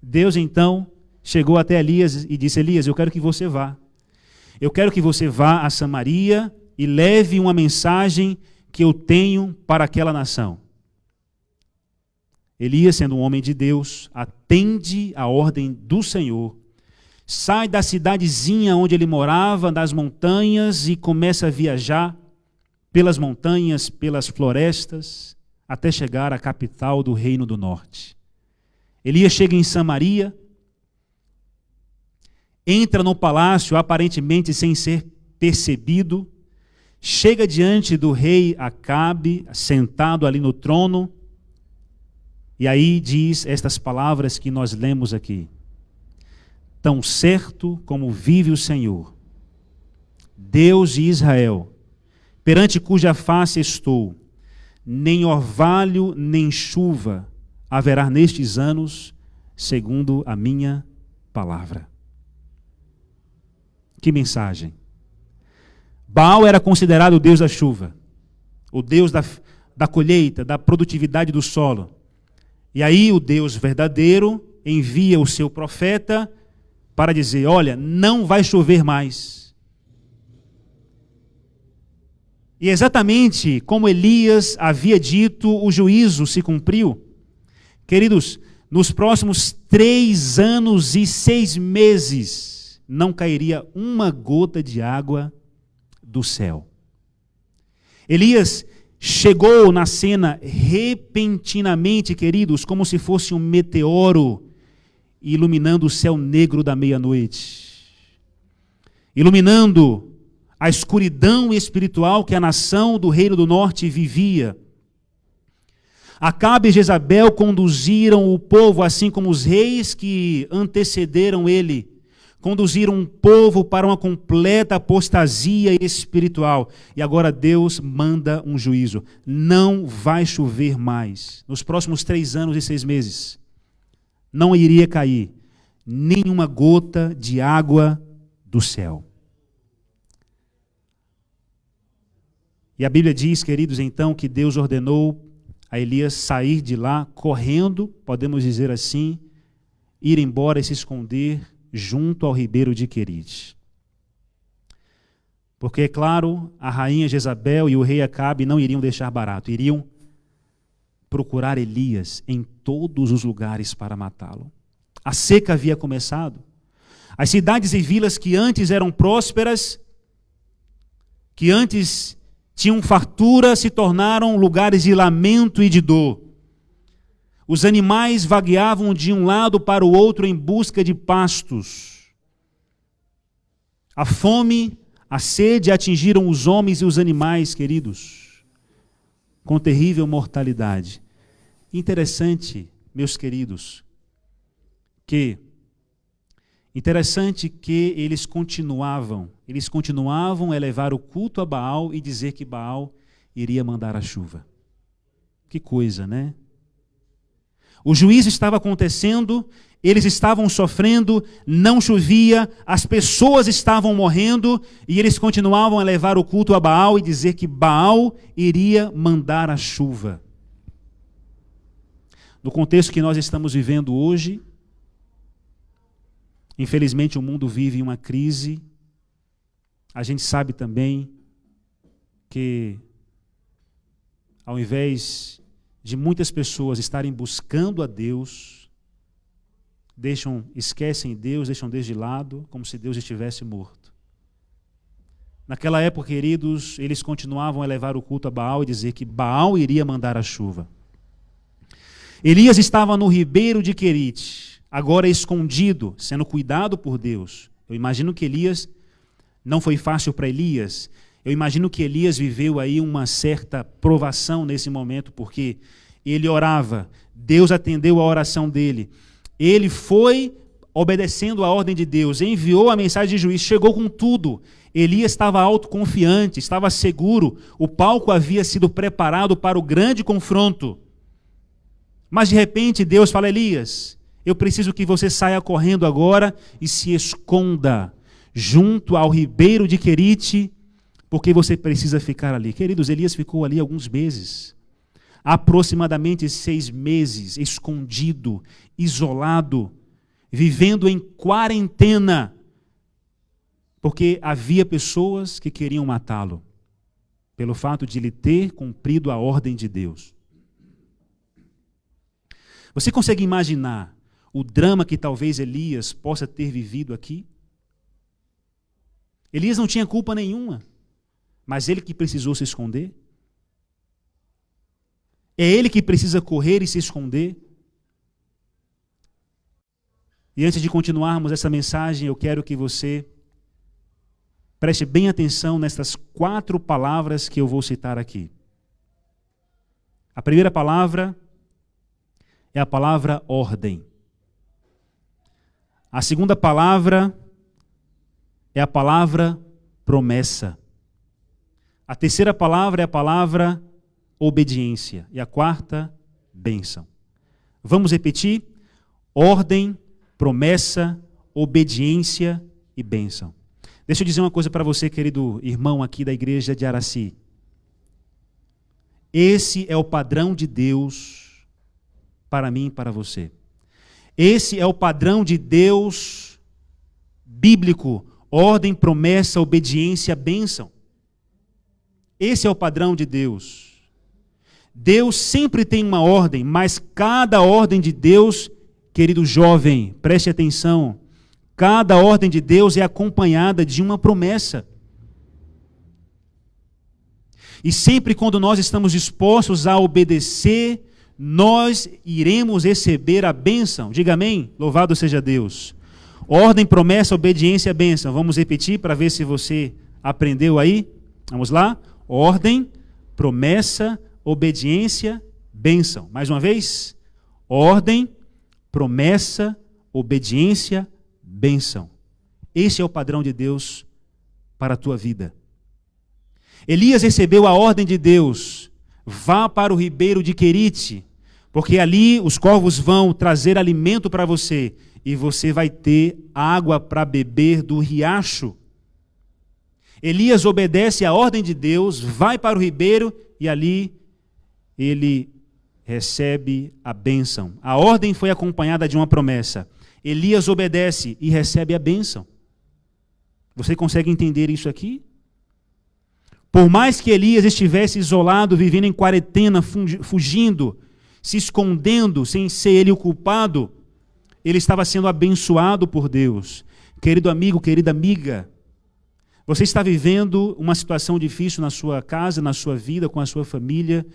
Deus então chegou até Elias e disse: Elias, eu quero que você vá. Eu quero que você vá a Samaria e leve uma mensagem que eu tenho para aquela nação. Elias, sendo um homem de Deus, atende a ordem do Senhor, sai da cidadezinha onde ele morava, das montanhas, e começa a viajar pelas montanhas, pelas florestas, até chegar à capital do Reino do Norte. Elias chega em Samaria, entra no palácio aparentemente sem ser percebido, chega diante do rei Acabe, sentado ali no trono, e aí diz estas palavras que nós lemos aqui: tão certo como vive o Senhor, Deus de Israel, perante cuja face estou, nem orvalho nem chuva haverá nestes anos, segundo a minha palavra. Que mensagem! Baal era considerado o Deus da chuva, o Deus da colheita, da produtividade do solo. E aí o Deus verdadeiro envia o seu profeta para dizer: olha, não vai chover mais. E exatamente como Elias havia dito, o juízo se cumpriu. Queridos, nos próximos 3 anos e 6 meses, não cairia uma gota de água do céu. Elias chegou na cena repentinamente, queridos, como se fosse um meteoro iluminando o céu negro da meia-noite, iluminando a escuridão espiritual que a nação do Reino do Norte vivia. Acabe e Jezabel conduziram o povo, assim como os reis que antecederam ele, conduziram um povo para uma completa apostasia espiritual. E agora Deus manda um juízo. Não vai chover mais. Nos próximos 3 anos e 6 meses, não iria cair nenhuma gota de água do céu. E a Bíblia diz, queridos, então, que Deus ordenou a Elias sair de lá correndo, podemos dizer assim, ir embora e se esconder junto ao ribeiro de Querite. Porque, é claro, a rainha Jezabel e o rei Acabe não iriam deixar barato, iriam procurar Elias em todos os lugares para matá-lo. A seca havia começado. As cidades e vilas que antes eram prósperas, que antes tinham fartura, se tornaram lugares de lamento e de dor. Os animais vagueavam de um lado para o outro em busca de pastos. A fome, a sede atingiram os homens e os animais, queridos, com terrível mortalidade. Interessante, meus queridos, que eles continuavam a elevar o culto a Baal e dizer que Baal iria mandar a chuva. Que coisa, né? O juízo estava acontecendo, eles estavam sofrendo, não chovia, as pessoas estavam morrendo, e eles continuavam a levar o culto a Baal e dizer que Baal iria mandar a chuva. No contexto que nós estamos vivendo hoje, infelizmente o mundo vive uma crise. A gente sabe também que, ao invés de muitas pessoas estarem buscando a Deus, esquecem Deus, deixam Deus de lado, como se Deus estivesse morto. Naquela época, queridos, eles continuavam a levar o culto a Baal e dizer que Baal iria mandar a chuva. Elias estava no ribeiro de Querite, agora escondido, sendo cuidado por Deus. Eu imagino que não foi fácil para Elias. Eu imagino que Elias viveu aí uma certa provação nesse momento, porque ele orava, Deus atendeu a oração dele. Ele foi obedecendo a ordem de Deus, enviou a mensagem de juízo, chegou com tudo. Elias estava autoconfiante, estava seguro, o palco havia sido preparado para o grande confronto. Mas de repente Deus fala: Elias, eu preciso que você saia correndo agora e se esconda junto ao ribeiro de Querite, porque você precisa ficar ali. Queridos, Elias ficou ali alguns meses, aproximadamente 6 meses, escondido, isolado, vivendo em quarentena, porque havia pessoas que queriam matá-lo. pelo fato de ele ter cumprido a ordem de Deus. Você consegue imaginar o drama que talvez Elias possa ter vivido aqui? Elias não tinha culpa nenhuma, mas ele que precisou se esconder. É ele que precisa correr e se esconder. E antes de continuarmos essa mensagem, eu quero que você preste bem atenção nestas 4 palavras que eu vou citar aqui. A primeira palavra é a palavra ordem. A segunda palavra é a palavra promessa. A terceira palavra é a palavra obediência. E a quarta, bênção. Vamos repetir? Ordem, promessa, obediência e bênção. Deixa eu dizer uma coisa para você, querido irmão aqui da igreja de Araci. Esse é o padrão de Deus para mim e para você. Esse é o padrão de Deus bíblico. Ordem, promessa, obediência, bênção. Esse é o padrão de Deus. Deus sempre tem uma ordem, mas cada ordem de Deus, querido jovem, preste atenção, cada ordem de Deus é acompanhada de uma promessa. E sempre quando nós estamos dispostos a obedecer, nós iremos receber a bênção. Diga amém? Louvado seja Deus. Ordem, promessa, obediência, bênção. Vamos repetir para ver se você aprendeu aí? Vamos lá? Ordem, promessa, obediência, bênção. Mais uma vez. Ordem, promessa, obediência, bênção. Esse é o padrão de Deus para a tua vida. Elias recebeu a ordem de Deus. Vá para o ribeiro de Querite, porque ali os corvos vão trazer alimento para você e você vai ter água para beber do riacho. Elias obedece à ordem de Deus, vai para o ribeiro e ali ele recebe a bênção. A ordem foi acompanhada de uma promessa. Elias obedece e recebe a bênção. Você consegue entender isso aqui? Por mais que Elias estivesse isolado, vivendo em quarentena, fugindo, se escondendo, sem ser ele o culpado, ele estava sendo abençoado por Deus. Querido amigo, querida amiga, você está vivendo uma situação difícil na sua casa, na sua vida, com a sua família,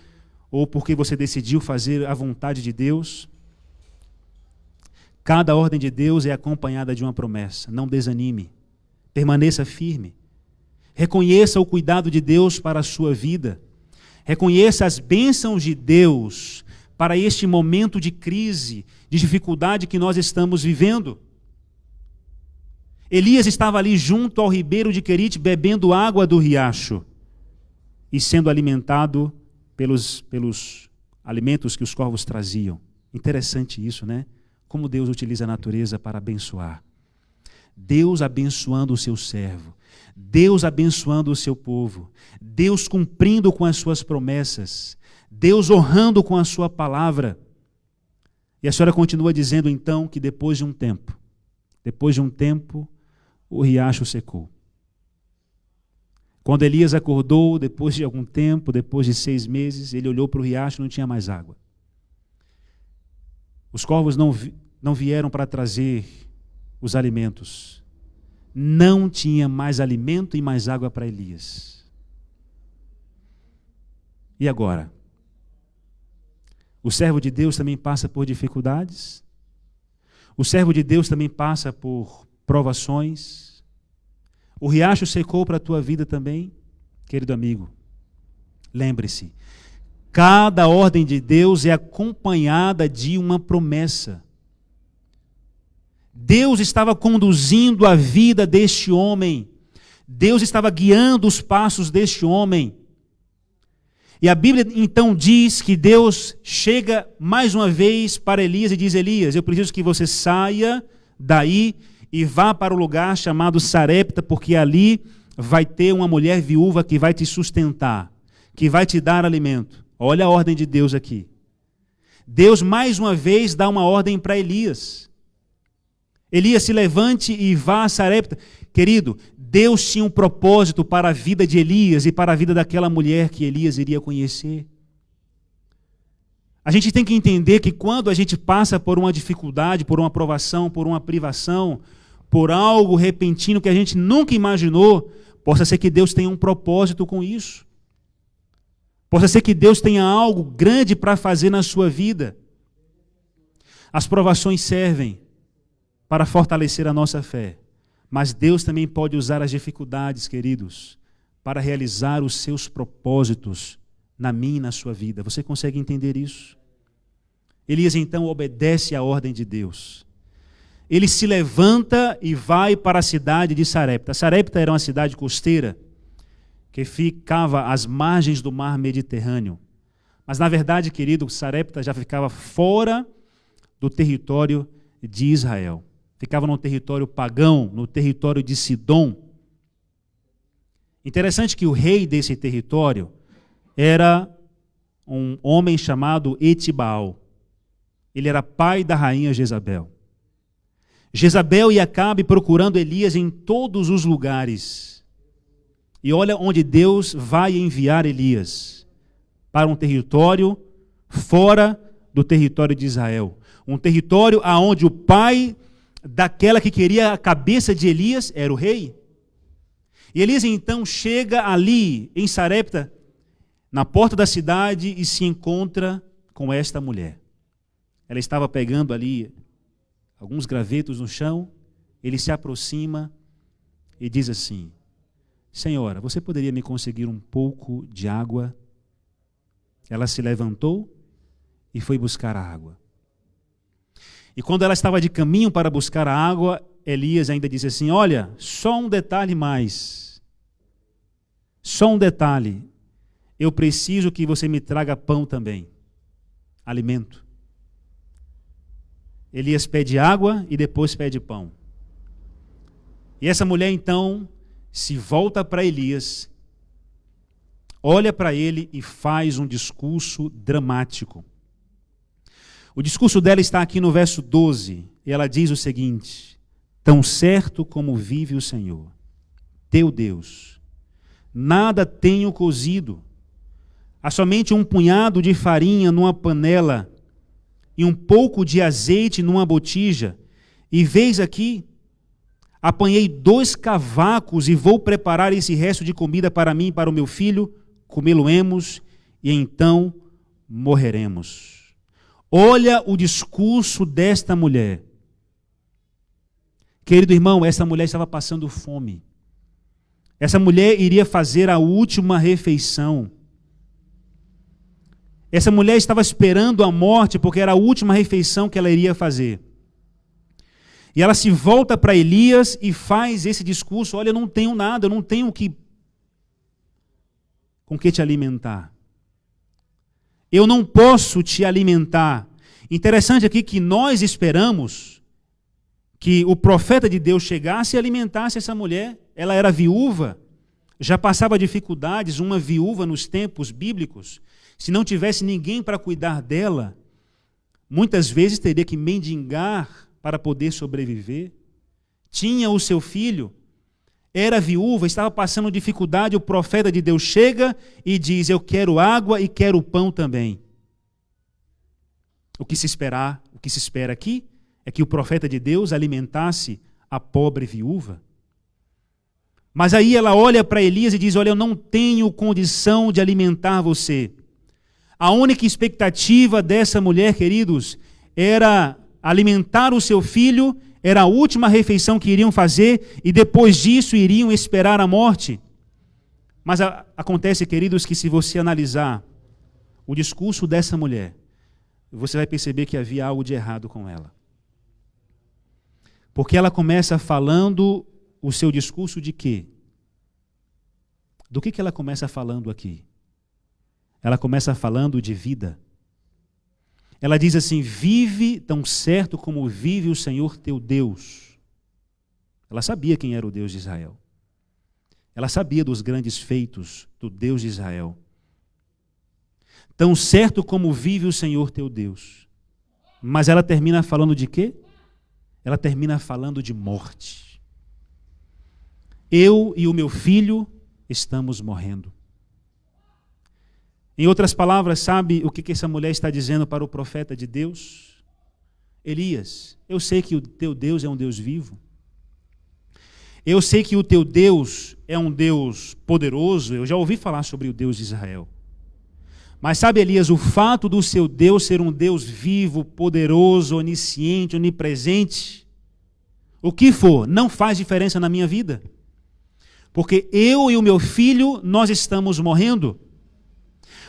ou porque você decidiu fazer a vontade de Deus? Cada ordem de Deus é acompanhada de uma promessa. Não desanime. Permaneça firme. Reconheça o cuidado de Deus para a sua vida. Reconheça as bênçãos de Deus para este momento de crise, de dificuldade que nós estamos vivendo. Elias estava ali junto ao ribeiro de Querite, bebendo água do riacho e sendo alimentado pelos alimentos que os corvos traziam. Interessante isso, né? Como Deus utiliza a natureza para abençoar. Deus abençoando o seu servo. Deus abençoando o seu povo. Deus cumprindo com as suas promessas. Deus honrando com a sua palavra. E a senhora continua dizendo então que depois de um tempo, o riacho secou. Quando Elias acordou, depois de algum tempo, depois de 6 meses, ele olhou para o riacho e não tinha mais água. Os corvos não vieram para trazer os alimentos. Não tinha mais alimento e mais água para Elias. E agora? O servo de Deus também passa por dificuldades. O servo de Deus também passa por provações. O riacho secou para a tua vida também, querido amigo. Lembre-se, cada ordem de Deus é acompanhada de uma promessa. Deus estava conduzindo a vida deste homem. Deus estava guiando os passos deste homem. E a Bíblia então diz que Deus chega mais uma vez para Elias e diz: Elias, eu preciso que você saia daí e vá para o lugar chamado Sarepta, porque ali vai ter uma mulher viúva que vai te sustentar, que vai te dar alimento. Olha a ordem de Deus aqui. Deus mais uma vez dá uma ordem para Elias. Elias, se levante e vá a Sarepta. Querido, Deus tinha um propósito para a vida de Elias e para a vida daquela mulher que Elias iria conhecer. A gente tem que entender que quando a gente passa por uma dificuldade, por uma provação, por uma privação, por algo repentino que a gente nunca imaginou, possa ser que Deus tenha um propósito com isso. Possa ser que Deus tenha algo grande para fazer na sua vida. As provações servem para fortalecer a nossa fé. Mas Deus também pode usar as dificuldades, queridos, para realizar os seus propósitos na minha e na sua vida. Você consegue entender isso? Elias então obedece à ordem de Deus. Ele se levanta e vai para a cidade de Sarepta. Sarepta era uma cidade costeira que ficava às margens do mar Mediterrâneo. Mas na verdade, querido, Sarepta já ficava fora do território de Israel. Ficava no território pagão, no território de Sidom. Interessante que o rei desse território era um homem chamado Etibaal. Ele era pai da rainha Jezabel. Jezabel e Acabe procurando Elias em todos os lugares. E olha onde Deus vai enviar Elias. Para um território fora do território de Israel. Um território onde o pai daquela que queria a cabeça de Elias era o rei. E Elias então chega ali em Sarepta, na porta da cidade, e se encontra com esta mulher. Ela estava pegando ali alguns gravetos no chão. Ele se aproxima e diz assim: Senhora, você poderia me conseguir um pouco de água? Ela se levantou e foi buscar a água. E quando ela estava de caminho para buscar a água, Elias ainda disse assim: olha, só um detalhe mais. Só um detalhe. Eu preciso que você me traga pão também. Alimento. Elias pede água e depois pede pão. E essa mulher então se volta para Elias, olha para ele e faz um discurso dramático. O discurso dela está aqui no verso 12, e ela diz o seguinte: tão certo como vive o Senhor, teu Deus, nada tenho cozido, há somente um punhado de farinha numa panela e um pouco de azeite numa botija, e veis aqui, apanhei 2 cavacos e vou preparar esse resto de comida para mim e para o meu filho, comê-lo-emos e então morreremos. Olha o discurso desta mulher. Querido irmão, essa mulher estava passando fome. Essa mulher iria fazer a última refeição. Essa mulher estava esperando a morte porque era a última refeição que ela iria fazer. E ela se volta para Elias e faz esse discurso: olha, eu não tenho nada, eu não tenho com que te alimentar. Eu não posso te alimentar. Interessante aqui que nós esperamos que o profeta de Deus chegasse e alimentasse essa mulher. Ela era viúva, já passava dificuldades. Uma viúva nos tempos bíblicos, se não tivesse ninguém para cuidar dela, muitas vezes teria que mendigar para poder sobreviver. Tinha o seu filho, era viúva, estava passando dificuldade. O profeta de Deus chega e diz: eu quero água e quero pão também. O que se espera aqui é que o profeta de Deus alimentasse a pobre viúva. Mas aí ela olha para Elias e diz: olha, eu não tenho condição de alimentar você. A única expectativa dessa mulher, queridos, era alimentar o seu filho. Era a última refeição que iriam fazer e depois disso iriam esperar a morte. Mas acontece, queridos, que se você analisar o discurso dessa mulher, você vai perceber que havia algo de errado com ela. Porque ela começa falando o seu discurso de quê? Do que ela começa falando aqui? Ela começa falando de vida. Ela diz assim: vive tão certo como vive o Senhor teu Deus. Ela sabia quem era o Deus de Israel. Ela sabia dos grandes feitos do Deus de Israel. Tão certo como vive o Senhor teu Deus. Mas ela termina falando de quê? ela termina falando de morte. Eu e o meu filho estamos morrendo. Em outras palavras, sabe o que essa mulher está dizendo para o profeta de Deus? Elias, eu sei que o teu Deus é um Deus vivo. Eu sei que o teu Deus é um Deus poderoso. Eu já ouvi falar sobre o Deus de Israel. Mas sabe, Elias, o fato do seu Deus ser um Deus vivo, poderoso, onisciente, onipresente, o que for, não faz diferença na minha vida. Porque eu e o meu filho, nós estamos morrendo.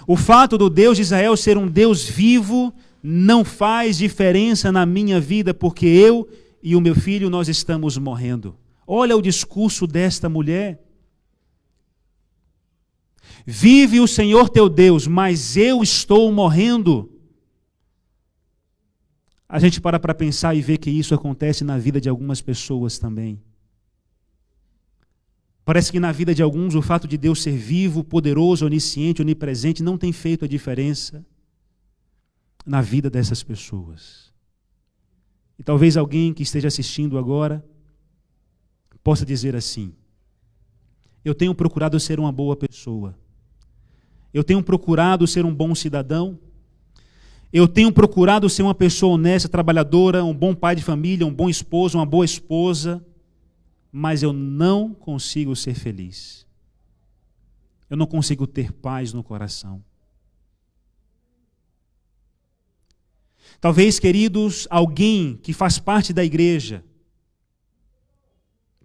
O fato do Deus de Israel ser um Deus vivo não faz diferença na minha vida, porque eu e o meu filho, nós estamos morrendo. Olha o discurso desta mulher. Vive o Senhor teu Deus, mas eu estou morrendo. A gente para pensar e ver que isso acontece na vida de algumas pessoas também. Parece que na vida de alguns o fato de Deus ser vivo, poderoso, onisciente, onipresente não tem feito a diferença na vida dessas pessoas. E talvez alguém que esteja assistindo agora possa dizer assim: eu tenho procurado ser uma boa pessoa. Eu tenho procurado ser um bom cidadão. Eu tenho procurado ser uma pessoa honesta, trabalhadora, um bom pai de família, um bom esposo, uma boa esposa. Mas eu não consigo ser feliz. Eu não consigo ter paz no coração. Talvez, queridos, alguém que faz parte da igreja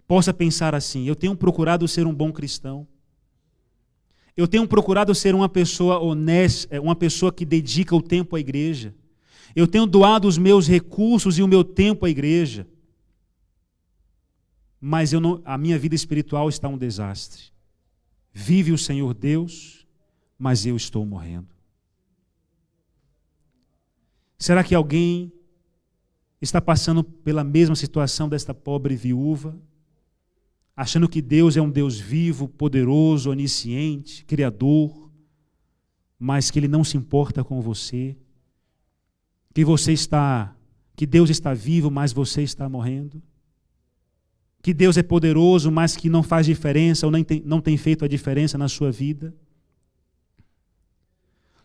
possa pensar assim: eu tenho procurado ser um bom cristão. Eu tenho procurado ser uma pessoa honesta, uma pessoa que dedica o tempo à igreja. Eu tenho doado os meus recursos e o meu tempo à igreja. Mas a minha vida espiritual está um desastre. Vive o Senhor Deus, mas eu estou morrendo. Será que alguém está passando pela mesma situação desta pobre viúva? Achando que Deus é um Deus vivo, poderoso, onisciente, criador, mas que Ele não se importa com você, que Deus está vivo, mas você está morrendo, que Deus é poderoso, mas que não faz diferença ou não tem feito a diferença na sua vida,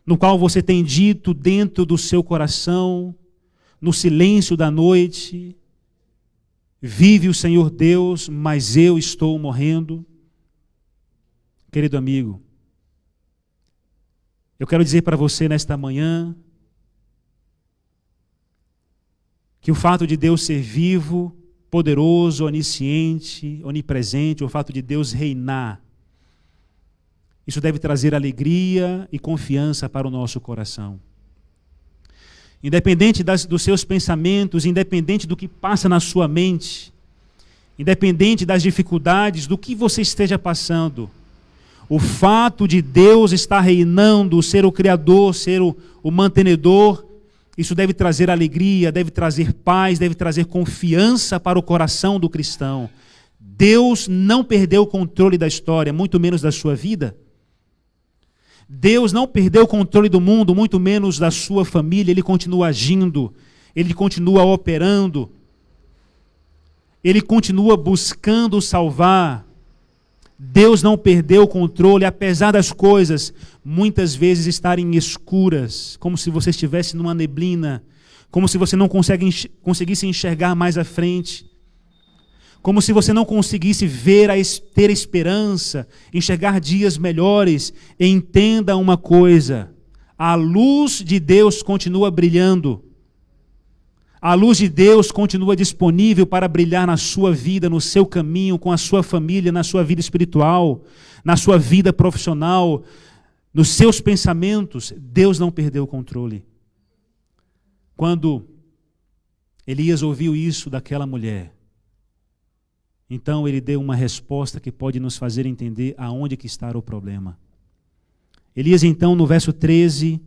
no qual você tem dito dentro do seu coração, no silêncio da noite: vive o Senhor Deus, mas eu estou morrendo. Querido amigo, eu quero dizer para você nesta manhã que o fato de Deus ser vivo, poderoso, onisciente, onipresente, o fato de Deus reinar, isso deve trazer alegria e confiança para o nosso coração. Independente dos seus pensamentos, independente do que passa na sua mente, independente das dificuldades, do que você esteja passando, o fato de Deus estar reinando, ser o Criador, ser o mantenedor, isso deve trazer alegria, deve trazer paz, deve trazer confiança para o coração do cristão. Deus não perdeu o controle da história, muito menos da sua vida. Deus não perdeu o controle do mundo, muito menos da sua família. Ele continua agindo, Ele continua operando, Ele continua buscando salvar. Deus não perdeu o controle, apesar das coisas muitas vezes estarem escuras, como se você estivesse numa neblina, como se você não conseguisse enxergar mais à frente, como se você não conseguisse ter esperança, enxergar dias melhores. Entenda uma coisa: a luz de Deus continua brilhando. A luz de Deus continua disponível para brilhar na sua vida, no seu caminho, com a sua família, na sua vida espiritual, na sua vida profissional, nos seus pensamentos. Deus não perdeu o controle. Quando Elias ouviu isso daquela mulher, então ele deu uma resposta que pode nos fazer entender aonde que está o problema. Elias, então, no verso 13,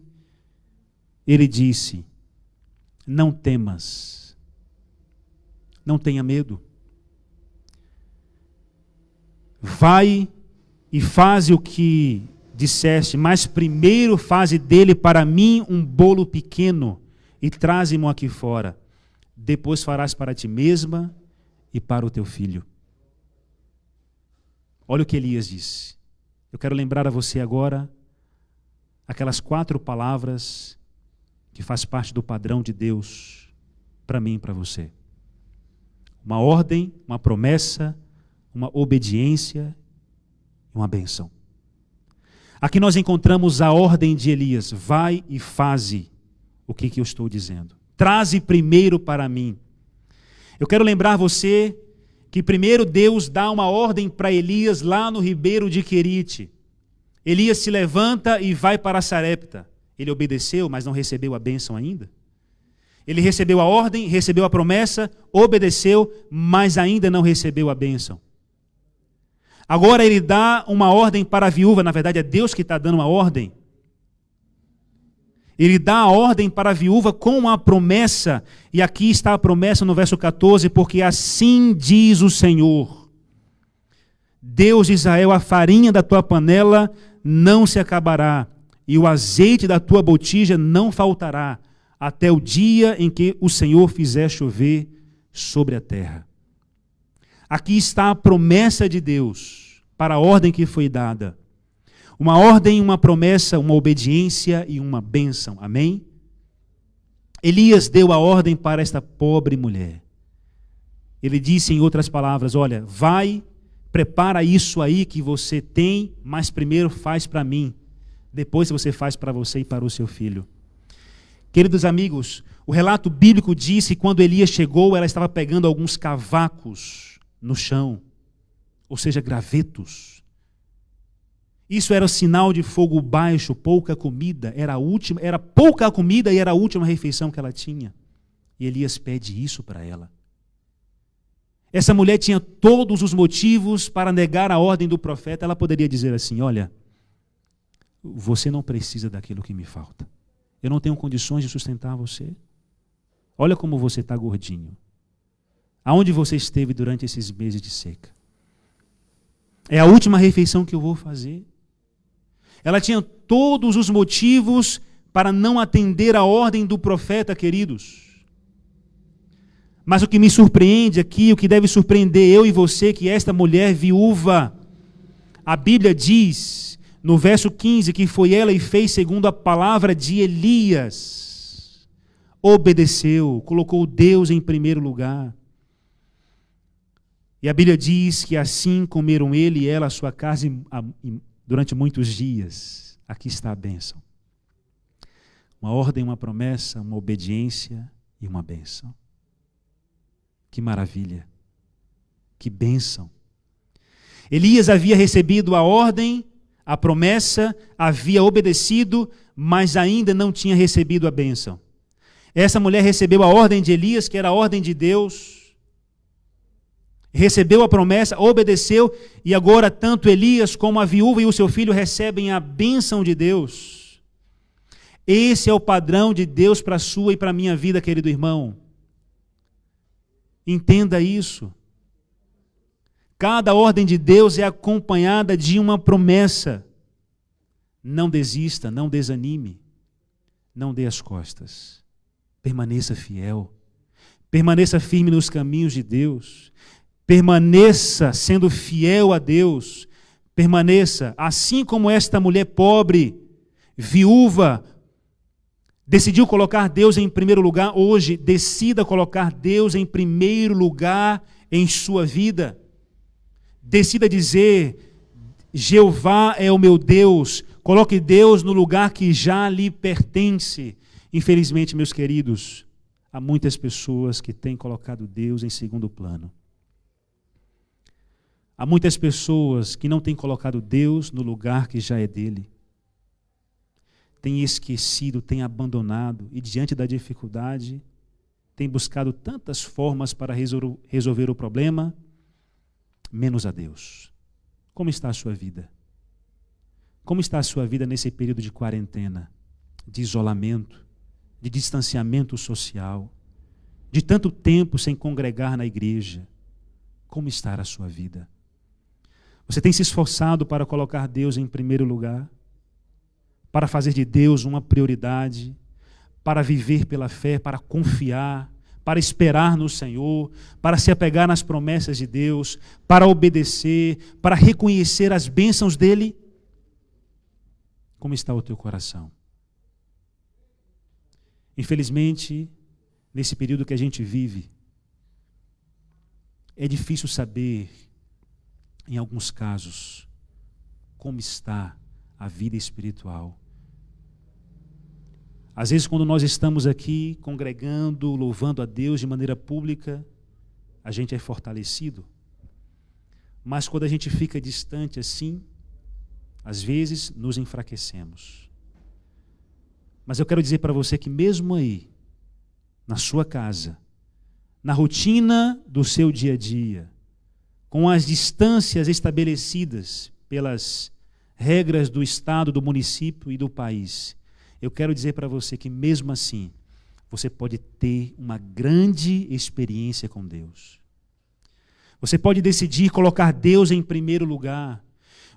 ele disse: não temas, não tenha medo. Vai e faze o que disseste, mas primeiro faze dele para mim um bolo pequeno e traze-mo aqui fora. depois farás para ti mesma e para o teu filho. Olha o que Elias disse. Eu quero lembrar a você agora aquelas 4 palavras que faz parte do padrão de Deus para mim e para você. Uma ordem, uma promessa, uma obediência e uma bênção. Aqui nós encontramos a ordem de Elias: vai e faze o que eu estou dizendo. Traze primeiro para mim. Eu quero lembrar você que primeiro Deus dá uma ordem para Elias lá no ribeiro de Querite. Elias se levanta e vai para Sarepta. Ele obedeceu, mas não recebeu a bênção ainda. Ele recebeu a ordem, recebeu a promessa, obedeceu, mas ainda não recebeu a bênção. Agora ele dá uma ordem para a viúva, na verdade é Deus que está dando uma ordem. Ele dá a ordem para a viúva com uma promessa, e aqui está a promessa no verso 14, porque assim diz o Senhor, Deus de Israel, a farinha da tua panela não se acabará, e o azeite da tua botija não faltará, até o dia em que o Senhor fizer chover sobre a terra. Aqui está a promessa de Deus para a ordem que foi dada. Uma ordem, uma promessa, uma obediência e uma bênção. Amém? Elias deu a ordem para esta pobre mulher. Ele disse em outras palavras: olha, vai, prepara isso aí que você tem, mas primeiro faz para mim. Depois você faz para você e para o seu filho. Queridos amigos, o relato bíblico diz que quando Elias chegou, ela estava pegando alguns cavacos no chão, ou seja, gravetos. Isso era sinal de fogo baixo, pouca comida, era pouca comida e era a última refeição que ela tinha. E Elias pede isso para ela. Essa mulher tinha todos os motivos para negar a ordem do profeta. Ela poderia dizer assim: olha, você não precisa daquilo que me falta. Eu não tenho condições de sustentar você. Olha como você está gordinho. Aonde você esteve durante esses meses de seca? É a última refeição que eu vou fazer. Ela tinha todos os motivos para não atender a ordem do profeta, queridos. Mas o que me surpreende aqui, o que deve surpreender eu e você, que esta mulher viúva, a Bíblia diz no verso 15 que foi ela e fez segundo a palavra de Elias. Obedeceu, colocou Deus em primeiro lugar. E a Bíblia diz que assim comeram ele e ela a sua casa durante muitos dias. Aqui está a bênção. Uma ordem, uma promessa, uma obediência e uma bênção. Que maravilha. Que bênção. Elias havia recebido a ordem, a promessa, havia obedecido, mas ainda não tinha recebido a bênção. Essa mulher recebeu a ordem de Elias, que era a ordem de Deus, recebeu a promessa, obedeceu, e agora tanto Elias como a viúva e o seu filho recebem a bênção de Deus. Esse é o padrão de Deus para a sua e para a minha vida, querido irmão. Entenda isso. Cada ordem de Deus é acompanhada de uma promessa. Não desista, não desanime, não dê as costas. Permaneça fiel. Permaneça firme nos caminhos de Deus. Permaneça sendo fiel a Deus. Permaneça, assim como esta mulher pobre, viúva, decidiu colocar Deus em primeiro lugar. Hoje, decida colocar Deus em primeiro lugar em sua vida. Decida dizer: Jeová é o meu Deus. Coloque Deus no lugar que já lhe pertence. Infelizmente, meus queridos, há muitas pessoas que têm colocado Deus em segundo plano. Há muitas pessoas que não têm colocado Deus no lugar que já é dele. Têm esquecido, têm abandonado e diante da dificuldade, têm buscado tantas formas para resolver o problema, menos a Deus. Como está a sua vida? Como está a sua vida nesse período de quarentena, de isolamento, de distanciamento social, de tanto tempo sem congregar na igreja? Como está a sua vida? Você tem se esforçado para colocar Deus em primeiro lugar? Para fazer de Deus uma prioridade? Para viver pela fé, para confiar, para esperar no Senhor, para se apegar nas promessas de Deus, para obedecer, para reconhecer as bênçãos dele? Como está o teu coração? Infelizmente, nesse período que a gente vive, é difícil saber, em alguns casos, como está a vida espiritual. Às vezes, quando nós estamos aqui congregando, louvando a Deus de maneira pública, a gente é fortalecido. Mas quando a gente fica distante assim, às vezes nos enfraquecemos. Mas eu quero dizer para você que mesmo aí, na sua casa, na rotina do seu dia a dia, com as distâncias estabelecidas pelas regras do Estado, do município e do país, eu quero dizer para você que mesmo assim, você pode ter uma grande experiência com Deus. Você pode decidir colocar Deus em primeiro lugar.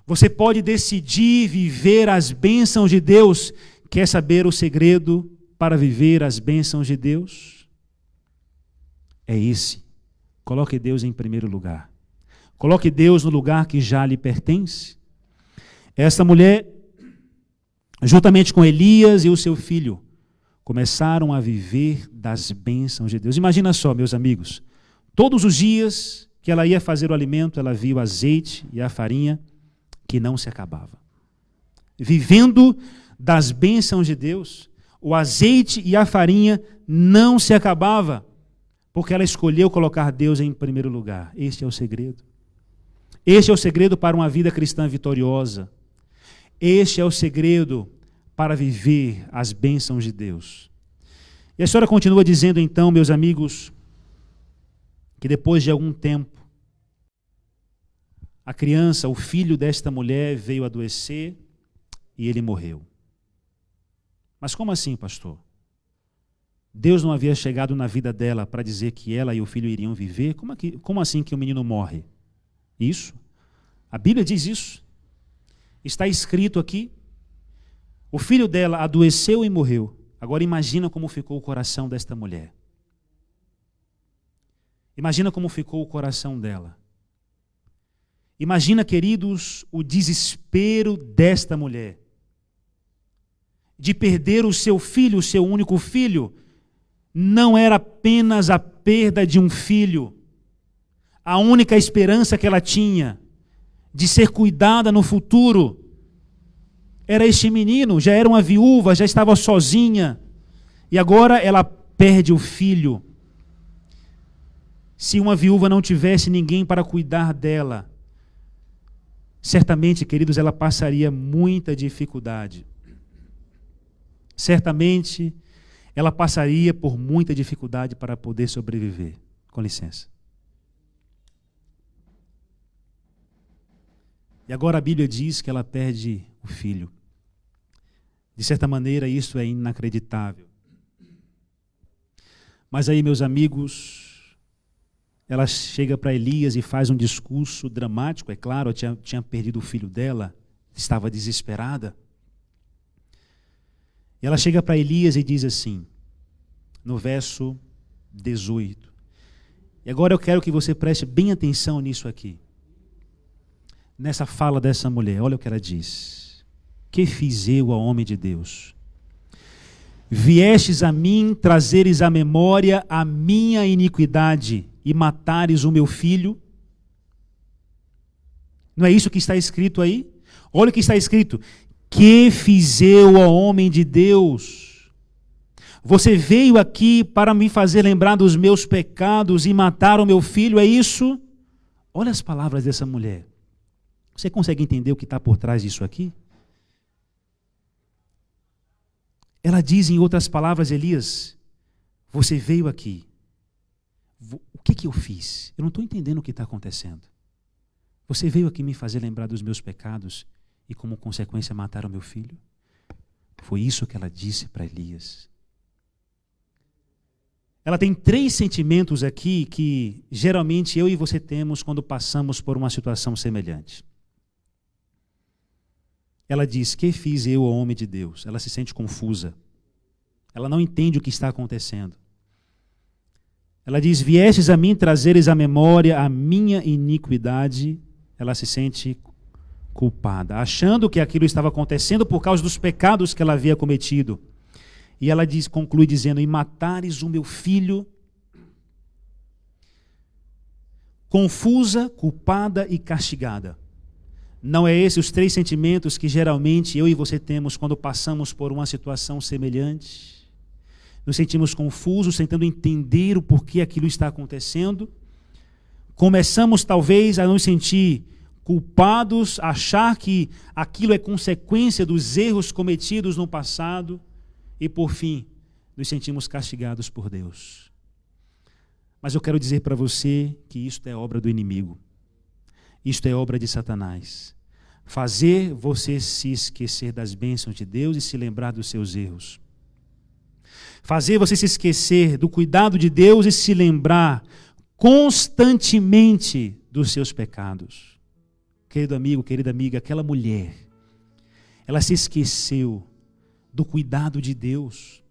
Você pode decidir viver as bênçãos de Deus. Quer saber o segredo para viver as bênçãos de Deus? É esse. Coloque Deus em primeiro lugar. Coloque Deus no lugar que já lhe pertence. Essa mulher, juntamente com Elias e o seu filho, começaram a viver das bênçãos de Deus. Imagina só, meus amigos, todos os dias que ela ia fazer o alimento, ela via o azeite e a farinha que não se acabava. Vivendo das bênçãos de Deus, o azeite e a farinha não se acabava, porque ela escolheu colocar Deus em primeiro lugar. Este é o segredo. Este é o segredo para uma vida cristã vitoriosa. Este é o segredo para viver as bênçãos de Deus. E a história continua dizendo então, meus amigos, que depois de algum tempo, a criança, o filho desta mulher, veio adoecer e ele morreu. Mas como assim, pastor? Deus não havia chegado na vida dela para dizer que ela e o filho iriam viver? Como assim que o menino morre? Isso. A Bíblia diz isso. Está escrito aqui. O filho dela adoeceu e morreu. Agora imagina como ficou o coração desta mulher. Imagina como ficou o coração dela. Imagina, queridos, o desespero desta mulher. De perder o seu filho, o seu único filho. Não era apenas a perda de um filho. A única esperança que ela tinha de ser cuidada no futuro era este menino. Já era uma viúva, já estava sozinha. E agora ela perde o filho. Se uma viúva não tivesse ninguém para cuidar dela, certamente, queridos, ela passaria muita dificuldade. Certamente, ela passaria por muita dificuldade para poder sobreviver. Com licença. E agora a Bíblia diz que ela perde o filho. De certa maneira, isso é inacreditável. Mas aí, meus amigos, ela chega para Elias e faz um discurso dramático. É claro, tinha perdido o filho dela, estava desesperada. E ela chega para Elias e diz assim, no verso 18. E agora eu quero que você preste bem atenção nisso aqui. Nessa fala dessa mulher, olha o que ela diz. Que fiz eu ao homem de Deus? Viestes a mim trazeres à memória a minha iniquidade e matares o meu filho? Não é isso que está escrito aí? Olha o que está escrito. Que fiz eu ao homem de Deus? Você veio aqui para me fazer lembrar dos meus pecados e matar o meu filho, é isso? Olha as palavras dessa mulher. Você consegue entender o que está por trás disso aqui? Ela diz em outras palavras, Elias, você veio aqui. O que eu fiz? Eu não estou entendendo o que está acontecendo. Você veio aqui me fazer lembrar dos meus pecados e como consequência matar o meu filho? Foi isso que ela disse para Elias. Ela tem 3 sentimentos aqui que geralmente eu e você temos quando passamos por uma situação semelhante. Ela diz, que fiz eu ao homem de Deus? Ela se sente confusa. Ela não entende o que está acontecendo. Ela diz: viestes a mim trazeres à memória a minha iniquidade. Ela se sente culpada, achando que aquilo estava acontecendo por causa dos pecados que ela havia cometido. E ela conclui dizendo: e matares o meu filho. Confusa, culpada e castigada. Não é esse os três sentimentos que geralmente eu e você temos quando passamos por uma situação semelhante? Nos sentimos confusos, tentando entender o porquê aquilo está acontecendo. Começamos talvez a nos sentir culpados, achar que aquilo é consequência dos erros cometidos no passado. E por fim, nos sentimos castigados por Deus. Mas eu quero dizer para você que isto é obra do inimigo. Isto é obra de Satanás. Fazer você se esquecer das bênçãos de Deus e se lembrar dos seus erros. Fazer você se esquecer do cuidado de Deus e se lembrar constantemente dos seus pecados. Querido amigo, querida amiga, aquela mulher, ela se esqueceu do cuidado de Deus.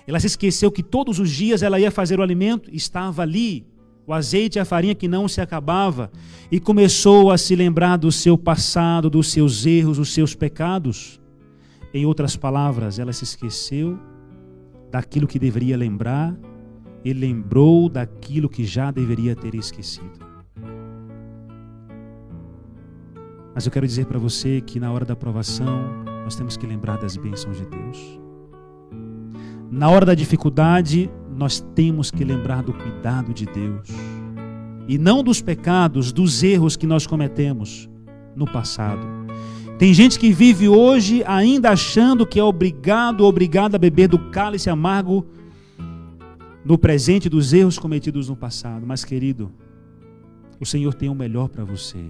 Ela se esqueceu que todos os dias ela ia fazer o alimento, estava ali o azeite e a farinha que não se acabava, e começou a se lembrar do seu passado, dos seus erros, dos seus pecados. Em outras palavras, ela se esqueceu daquilo que deveria lembrar e lembrou daquilo que já deveria ter esquecido. Mas eu quero dizer para você que na hora da provação, nós temos que lembrar das bênçãos de Deus. Na hora da dificuldade, nós temos que lembrar do cuidado de Deus. E não dos pecados, dos erros que nós cometemos no passado. Tem gente que vive hoje ainda achando que é obrigado ou obrigada a beber do cálice amargo no presente dos erros cometidos no passado. Mas, querido, o Senhor tem o melhor para você.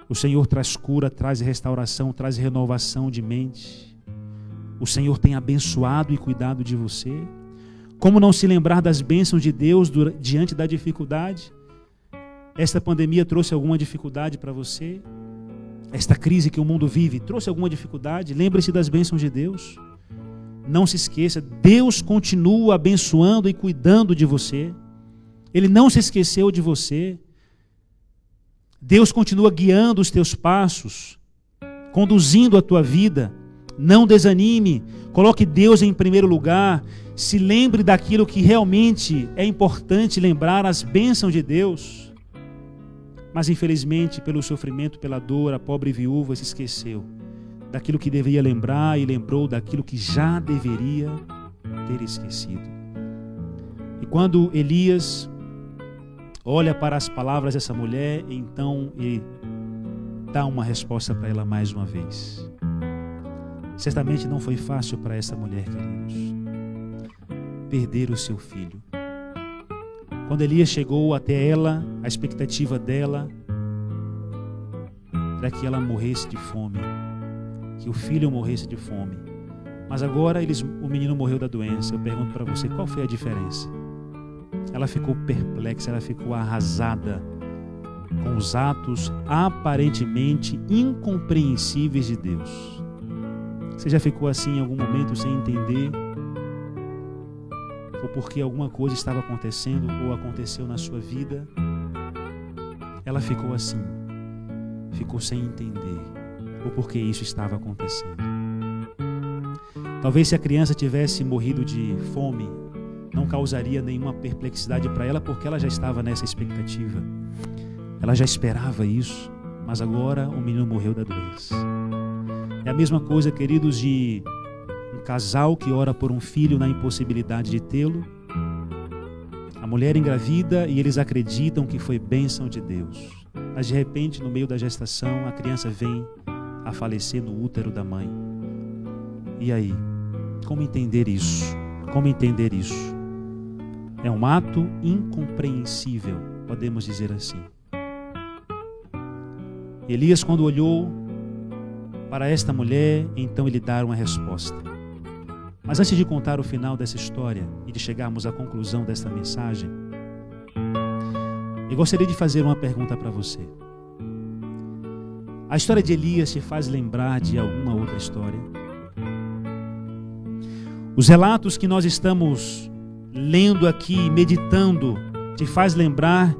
O Senhor traz cura, traz restauração, traz renovação de mente. O Senhor tem abençoado e cuidado de você. Como não se lembrar das bênçãos de Deus diante da dificuldade? Esta pandemia trouxe alguma dificuldade para você? Esta crise que o mundo vive trouxe alguma dificuldade? Lembre-se das bênçãos de Deus. Não se esqueça, Deus continua abençoando e cuidando de você. Ele não se esqueceu de você. Deus continua guiando os teus passos, conduzindo a tua vida. Não desanime, coloque Deus em primeiro lugar, se lembre daquilo que realmente é importante lembrar, as bênçãos de Deus. Mas infelizmente, pelo sofrimento, pela dor, a pobre viúva se esqueceu daquilo que deveria lembrar e lembrou daquilo que já deveria ter esquecido. E quando Elias olha para as palavras dessa mulher, então ele dá uma resposta para ela mais uma vez. Certamente não foi fácil para essa mulher, queridos, perder o seu filho. Quando Elias chegou até ela, a expectativa dela era que ela morresse de fome, que o filho morresse de fome. Mas agora o menino morreu da doença. Eu pergunto para você, qual foi a diferença? Ela ficou perplexa, ela ficou arrasada com os atos aparentemente incompreensíveis de Deus. Você já ficou assim em algum momento sem entender? Ou porque alguma coisa estava acontecendo ou aconteceu na sua vida? Ela ficou assim, ficou sem entender o porquê isso estava acontecendo. Talvez se a criança tivesse morrido de fome, não causaria nenhuma perplexidade para ela, porque ela já estava nessa expectativa. Ela já esperava isso, mas agora o menino morreu da doença. É a mesma coisa, queridos, de um casal que ora por um filho na impossibilidade de tê-lo. A mulher engravida e eles acreditam que foi bênção de Deus. Mas de repente, no meio da gestação, a criança vem a falecer no útero da mãe. E aí? Como entender isso? Como entender isso? É um ato incompreensível, podemos dizer assim. Elias, quando olhou para esta mulher, então ele dá uma resposta. Mas antes de contar o final dessa história e de chegarmos à conclusão desta mensagem, eu gostaria de fazer uma pergunta para você. A história de Elias te faz lembrar de alguma outra história? Os relatos que nós estamos lendo aqui, meditando, te faz lembrar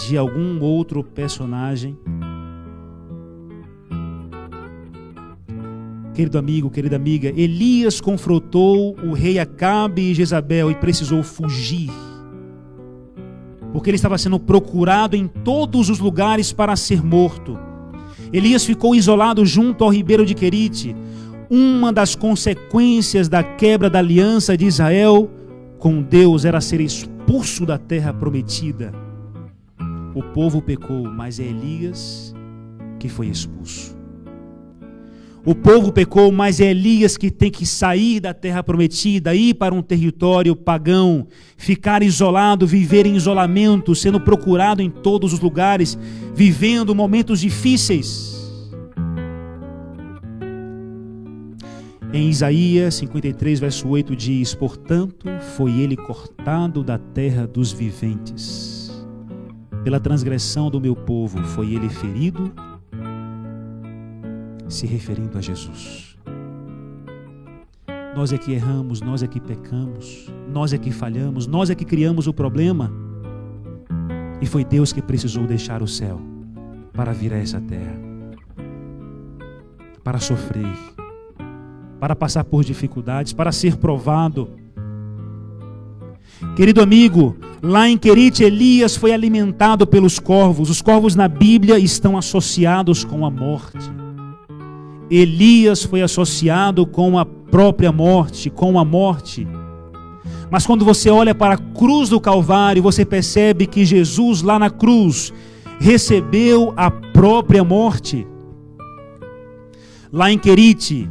de algum outro personagem? Querido amigo, querida amiga, Elias confrontou o rei Acabe e Jezabel e precisou fugir, porque ele estava sendo procurado em todos os lugares para ser morto. Elias ficou isolado junto ao ribeiro de Querite. Uma das consequências da quebra da aliança de Israel com Deus era ser expulso da terra prometida. O povo pecou, mas é Elias que foi expulso. O povo pecou, mas é Elias que tem que sair da terra prometida, ir para um território pagão, ficar isolado, viver em isolamento, sendo procurado em todos os lugares, vivendo momentos difíceis. Em Isaías 53, verso 8 diz: portanto, foi ele cortado da terra dos viventes. Pela transgressão do meu povo foi ele ferido, se referindo a Jesus. Nós é que erramos, nós é que pecamos, nós é que falhamos, nós é que criamos o problema. E foi Deus que precisou deixar o céu para vir a essa terra, para sofrer, para passar por dificuldades, para ser provado. Querido amigo, lá em Querite, Elias foi alimentado pelos corvos. Os corvos na Bíblia estão associados com a morte. Elias foi associado com a própria morte, com a morte. Mas quando você olha para a cruz do Calvário, você percebe que Jesus lá na cruz recebeu a própria morte. Lá em Querite,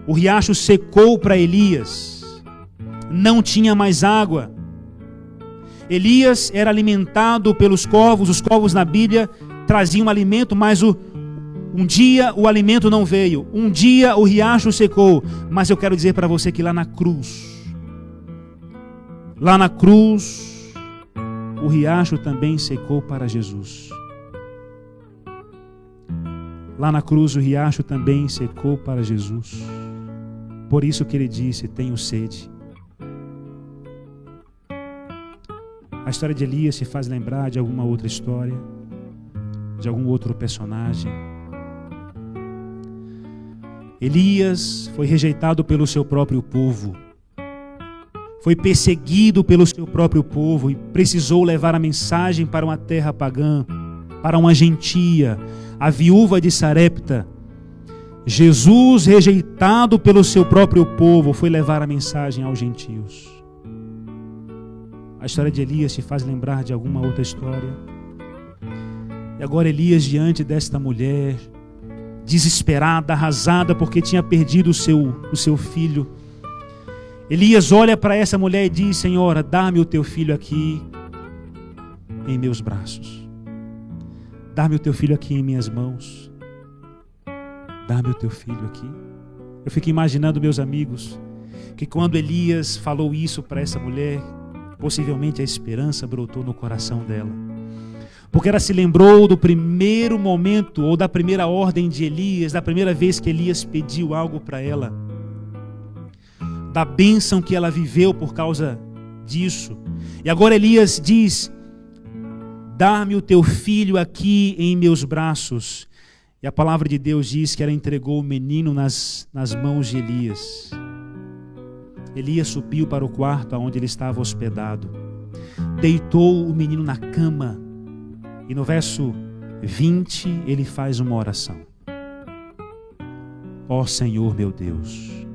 o riacho secou para Elias. Não tinha mais água. Elias era alimentado pelos corvos. Os corvos na Bíblia traziam alimento, mas um dia o alimento não veio. Um dia o riacho secou. Mas eu quero dizer para você que lá na cruz, o riacho também secou para Jesus. Lá na cruz o riacho também secou para Jesus. Por isso que ele disse: tenho sede. A história de Elias se faz lembrar de alguma outra história, de algum outro personagem. Elias foi rejeitado pelo seu próprio povo, foi perseguido pelo seu próprio povo e precisou levar a mensagem para uma terra pagã, para uma gentia, a viúva de Sarepta. Jesus, rejeitado pelo seu próprio povo, foi levar a mensagem aos gentios. A história de Elias te faz lembrar de alguma outra história? E agora Elias, diante desta mulher, desesperada, arrasada, porque tinha perdido o seu filho, Elias olha para essa mulher e diz: Senhora, dá-me o teu filho aqui em meus braços. Dá-me o teu filho aqui em minhas mãos. Dá-me o teu filho aqui. Eu fico imaginando, meus amigos, que quando Elias falou isso para essa mulher, possivelmente a esperança brotou no coração dela. Porque ela se lembrou do primeiro momento, ou da primeira ordem de Elias, da primeira vez que Elias pediu algo para ela, da bênção que ela viveu por causa disso. E agora Elias diz: dá-me o teu filho aqui em meus braços. E a palavra de Deus diz que ela entregou o menino nas mãos de Elias. Elias subiu para o quarto onde ele estava hospedado, deitou o menino na cama, e no verso 20 ele faz uma oração: ó Senhor meu Deus,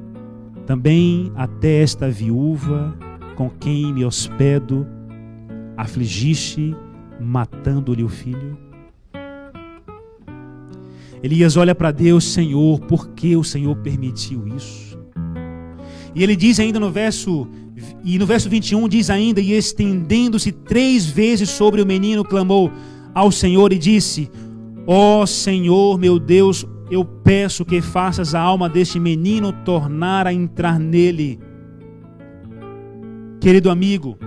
também até esta viúva com quem me hospedo afligiste, matando-lhe o filho. Elias olha para Deus: Senhor, por que o Senhor permitiu isso? E ele diz ainda no verso 21, diz ainda: e estendendo-se 3 vezes sobre o menino, clamou ao Senhor e disse: ó Senhor meu Deus, eu peço que faças a alma deste menino tornar a entrar nele. Querido amigo,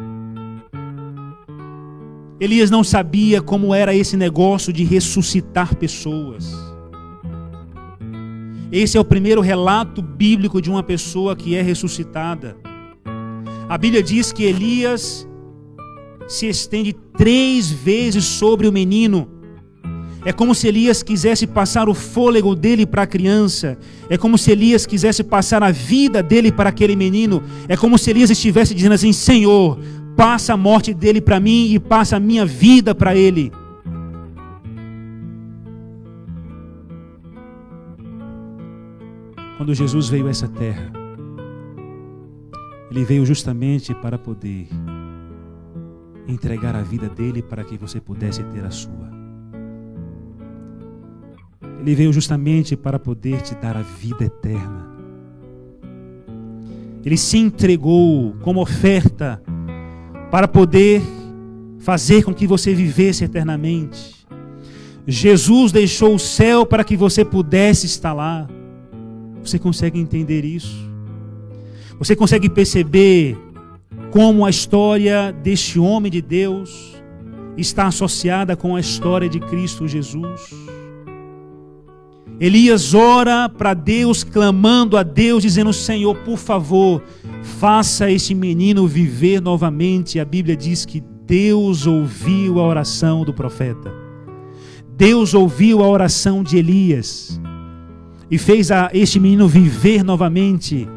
Elias não sabia como era esse negócio de ressuscitar pessoas. Esse é o primeiro relato bíblico de uma pessoa que é ressuscitada. A Bíblia diz que Elias se estende 3 vezes sobre o menino. É como se Elias quisesse passar o fôlego dele para a criança. É como se Elias quisesse passar a vida dele para aquele menino. É como se Elias estivesse dizendo assim: Senhor, passa a morte dele para mim e passa a minha vida para ele. Quando Jesus veio a essa terra, Ele veio justamente para poder entregar a vida dele para que você pudesse ter a sua. Ele veio justamente para poder te dar a vida eterna. Ele se entregou como oferta para poder fazer com que você vivesse eternamente. Jesus deixou o céu para que você pudesse estar lá. Você consegue entender isso? Você consegue perceber como a história deste homem de Deus está associada com a história de Cristo Jesus? Elias ora para Deus, clamando a Deus, dizendo: Senhor, por favor, faça este menino viver novamente. A Bíblia diz que Deus ouviu a oração do profeta. Deus ouviu a oração de Elias e fez este menino viver novamente.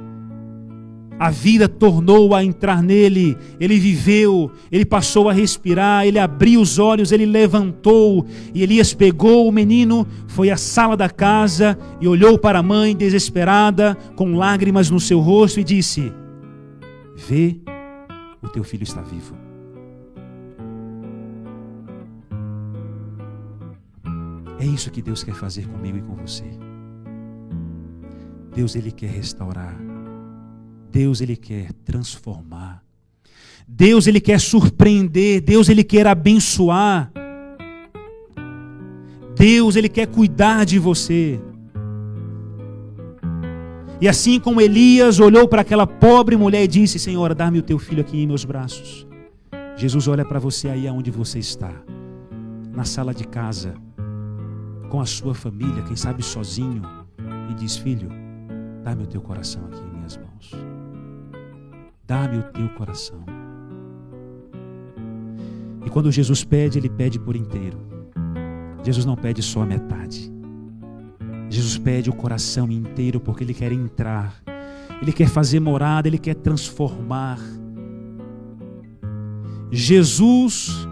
A vida tornou a entrar nele, ele viveu, ele passou a respirar, ele abriu os olhos, ele levantou, e Elias pegou o menino, foi à sala da casa e olhou para a mãe desesperada, com lágrimas no seu rosto, e disse: vê, o teu filho está vivo. É isso que Deus quer fazer comigo e com você. Deus, Ele quer restaurar. Deus, Ele quer transformar. Deus, Ele quer surpreender. Deus, Ele quer abençoar. Deus, Ele quer cuidar de você. E assim como Elias olhou para aquela pobre mulher e disse: Senhora, dá-me o teu filho aqui em meus braços. Jesus olha para você aí onde você está, na sala de casa, com a sua família, quem sabe sozinho, e diz: filho, dá-me o teu coração aqui em minhas mãos. Dá-me o teu coração. E quando Jesus pede, Ele pede por inteiro. Jesus não pede só a metade. Jesus pede o coração inteiro, porque Ele quer entrar. Ele quer fazer morada, Ele quer transformar. Jesus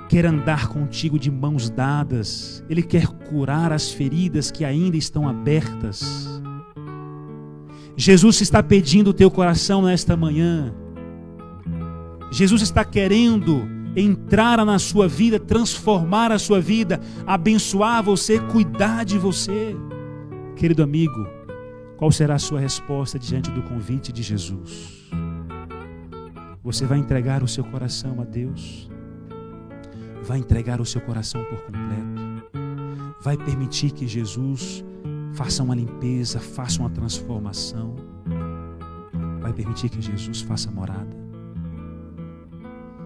quer andar contigo de mãos dadas. Ele quer curar as feridas que ainda estão abertas. Jesus está pedindo o teu coração nesta manhã. Jesus está querendo entrar na sua vida, transformar a sua vida, abençoar você, cuidar de você. Querido amigo, qual será a sua resposta diante do convite de Jesus? Você vai entregar o seu coração a Deus? Vai entregar o seu coração por completo? Vai permitir que Jesus faça uma limpeza, faça uma transformação? Vai permitir que Jesus faça morada?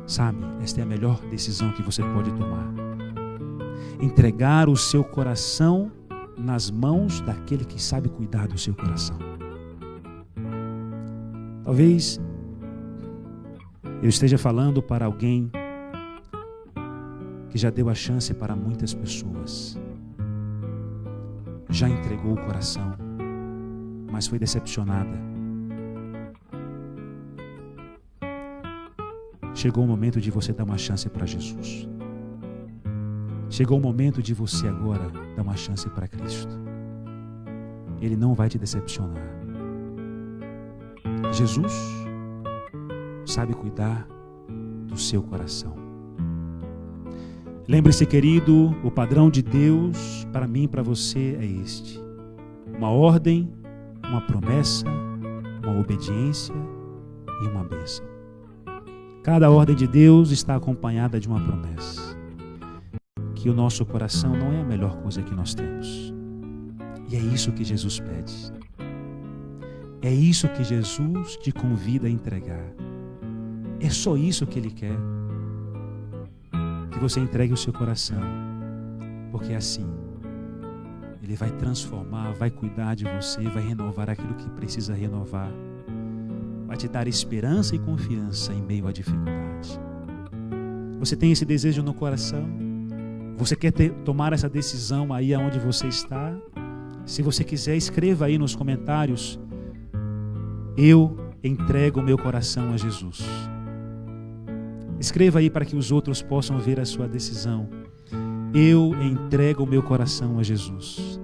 Sabe, esta é a melhor decisão que você pode tomar. Entregar o seu coração nas mãos daquele que sabe cuidar do seu coração. Talvez eu esteja falando para alguém que já deu a chance para muitas pessoas. Já entregou o coração, mas foi decepcionada. Chegou o momento de você dar uma chance para Jesus. Chegou o momento de você agora dar uma chance para Cristo. Ele não vai te decepcionar. Jesus sabe cuidar do seu coração. Lembre-se, querido, o padrão de Deus para mim e para você é este: uma ordem, uma promessa, uma obediência e uma bênção. Cada ordem de Deus está acompanhada de uma promessa. Que o nosso coração não é a melhor coisa que nós temos. E é isso que Jesus pede. É isso que Jesus te convida a entregar. É só isso que Ele quer. Que você entregue o seu coração, porque assim Ele vai transformar, vai cuidar de você, vai renovar aquilo que precisa renovar. vai te dar esperança e confiança em meio à dificuldade. Você tem esse desejo no coração? Você quer tomar essa decisão aí aonde você está? Se você quiser, escreva aí nos comentários: eu entrego o meu coração a Jesus. Escreva aí para que os outros possam ver a sua decisão. Eu entrego o meu coração a Jesus.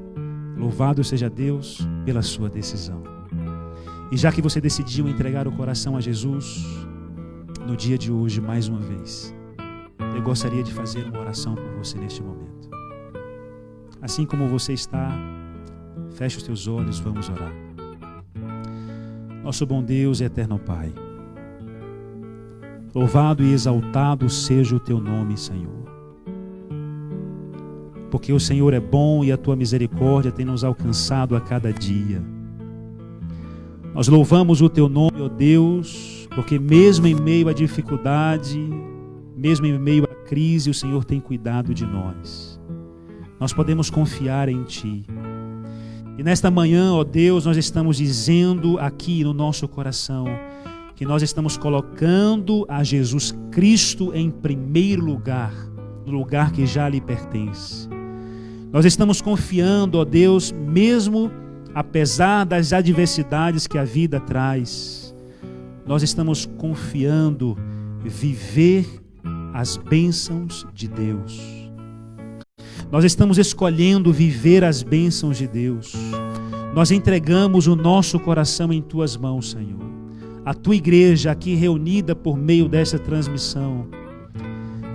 Louvado seja Deus pela sua decisão. E já que você decidiu entregar o coração a Jesus, no dia de hoje, mais uma vez, eu gostaria de fazer uma oração por você neste momento. Assim como você está, feche os teus olhos, vamos orar. Nosso bom Deus e eterno Pai, louvado e exaltado seja o teu nome, Senhor. Porque o Senhor é bom e a tua misericórdia tem nos alcançado a cada dia. Nós louvamos o teu nome, ó Deus, porque mesmo em meio à dificuldade, mesmo em meio à crise, o Senhor tem cuidado de nós. Nós podemos confiar em Ti. E nesta manhã, ó Deus, nós estamos dizendo aqui no nosso coração que nós estamos colocando a Jesus Cristo em primeiro lugar, no lugar que já lhe pertence. Nós estamos confiando, ó Deus, mesmo apesar das adversidades que a vida traz, nós estamos confiando viver as bênçãos de Deus. Nós estamos escolhendo viver as bênçãos de Deus. Nós entregamos o nosso coração em Tuas mãos, Senhor. A Tua igreja aqui reunida por meio dessa transmissão,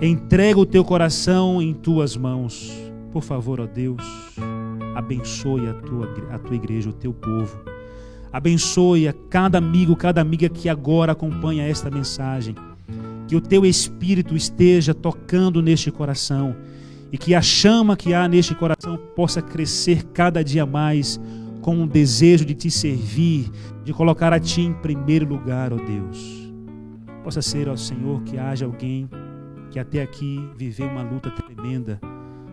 entrega o Teu coração em Tuas mãos. Por favor, ó Deus, abençoe a tua igreja, o Teu povo. Abençoe a cada amigo, cada amiga que agora acompanha esta mensagem. Que o Teu Espírito esteja tocando neste coração e que a chama que há neste coração possa crescer cada dia mais com um desejo de Te servir, de colocar a Ti em primeiro lugar, ó Deus. Possa ser, ó Senhor, que haja alguém que até aqui viveu uma luta tremenda,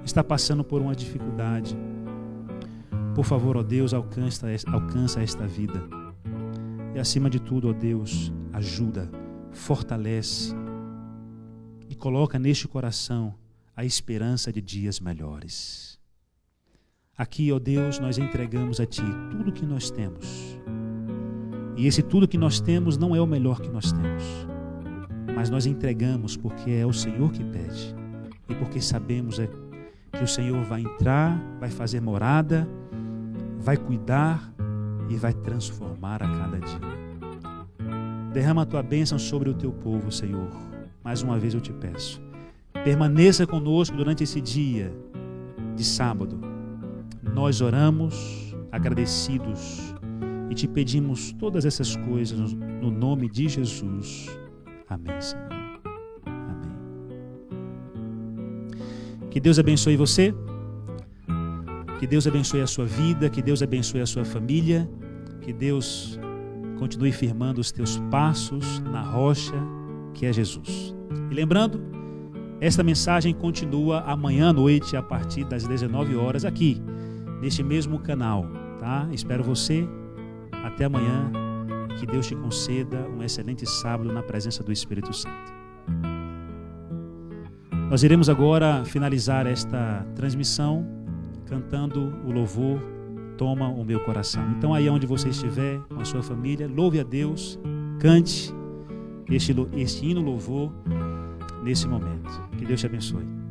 está passando por uma dificuldade. Por favor, ó Deus, alcança esta vida. E acima de tudo, ó Deus, ajuda, fortalece e coloca neste coração a esperança de dias melhores. Aqui, ó Deus, nós entregamos a Ti tudo o que nós temos. E esse tudo que nós temos não é o melhor que nós temos, mas nós entregamos porque é o Senhor que pede e porque sabemos que o Senhor vai entrar, vai fazer morada, vai cuidar e vai transformar a cada dia. Derrama a Tua bênção sobre o Teu povo, Senhor. Mais uma vez eu Te peço. Permaneça conosco durante esse dia de sábado. Nós oramos agradecidos e Te pedimos todas essas coisas no nome de Jesus. Amém, Senhor. Amém. Que Deus abençoe você. Que Deus abençoe a sua vida, que Deus abençoe a sua família, que Deus continue firmando os teus passos na rocha que é Jesus. E lembrando, esta mensagem continua amanhã à noite a partir das 19 horas aqui, neste mesmo canal, tá? Espero você. Até amanhã. Que Deus te conceda um excelente sábado na presença do Espírito Santo. Nós iremos agora finalizar esta transmissão cantando o louvor Toma o Meu Coração. Então aí onde você estiver, com a sua família, louve a Deus, cante este hino louvor nesse momento. Que Deus te abençoe.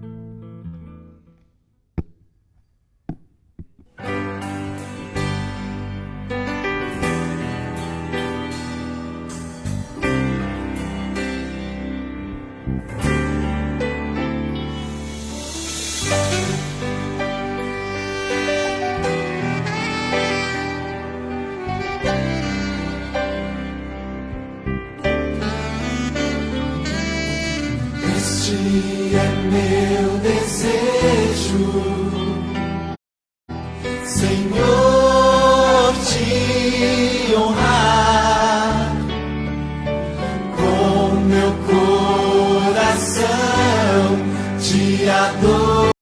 Este é meu desejo, Senhor, te honrar com meu coração, te adorar.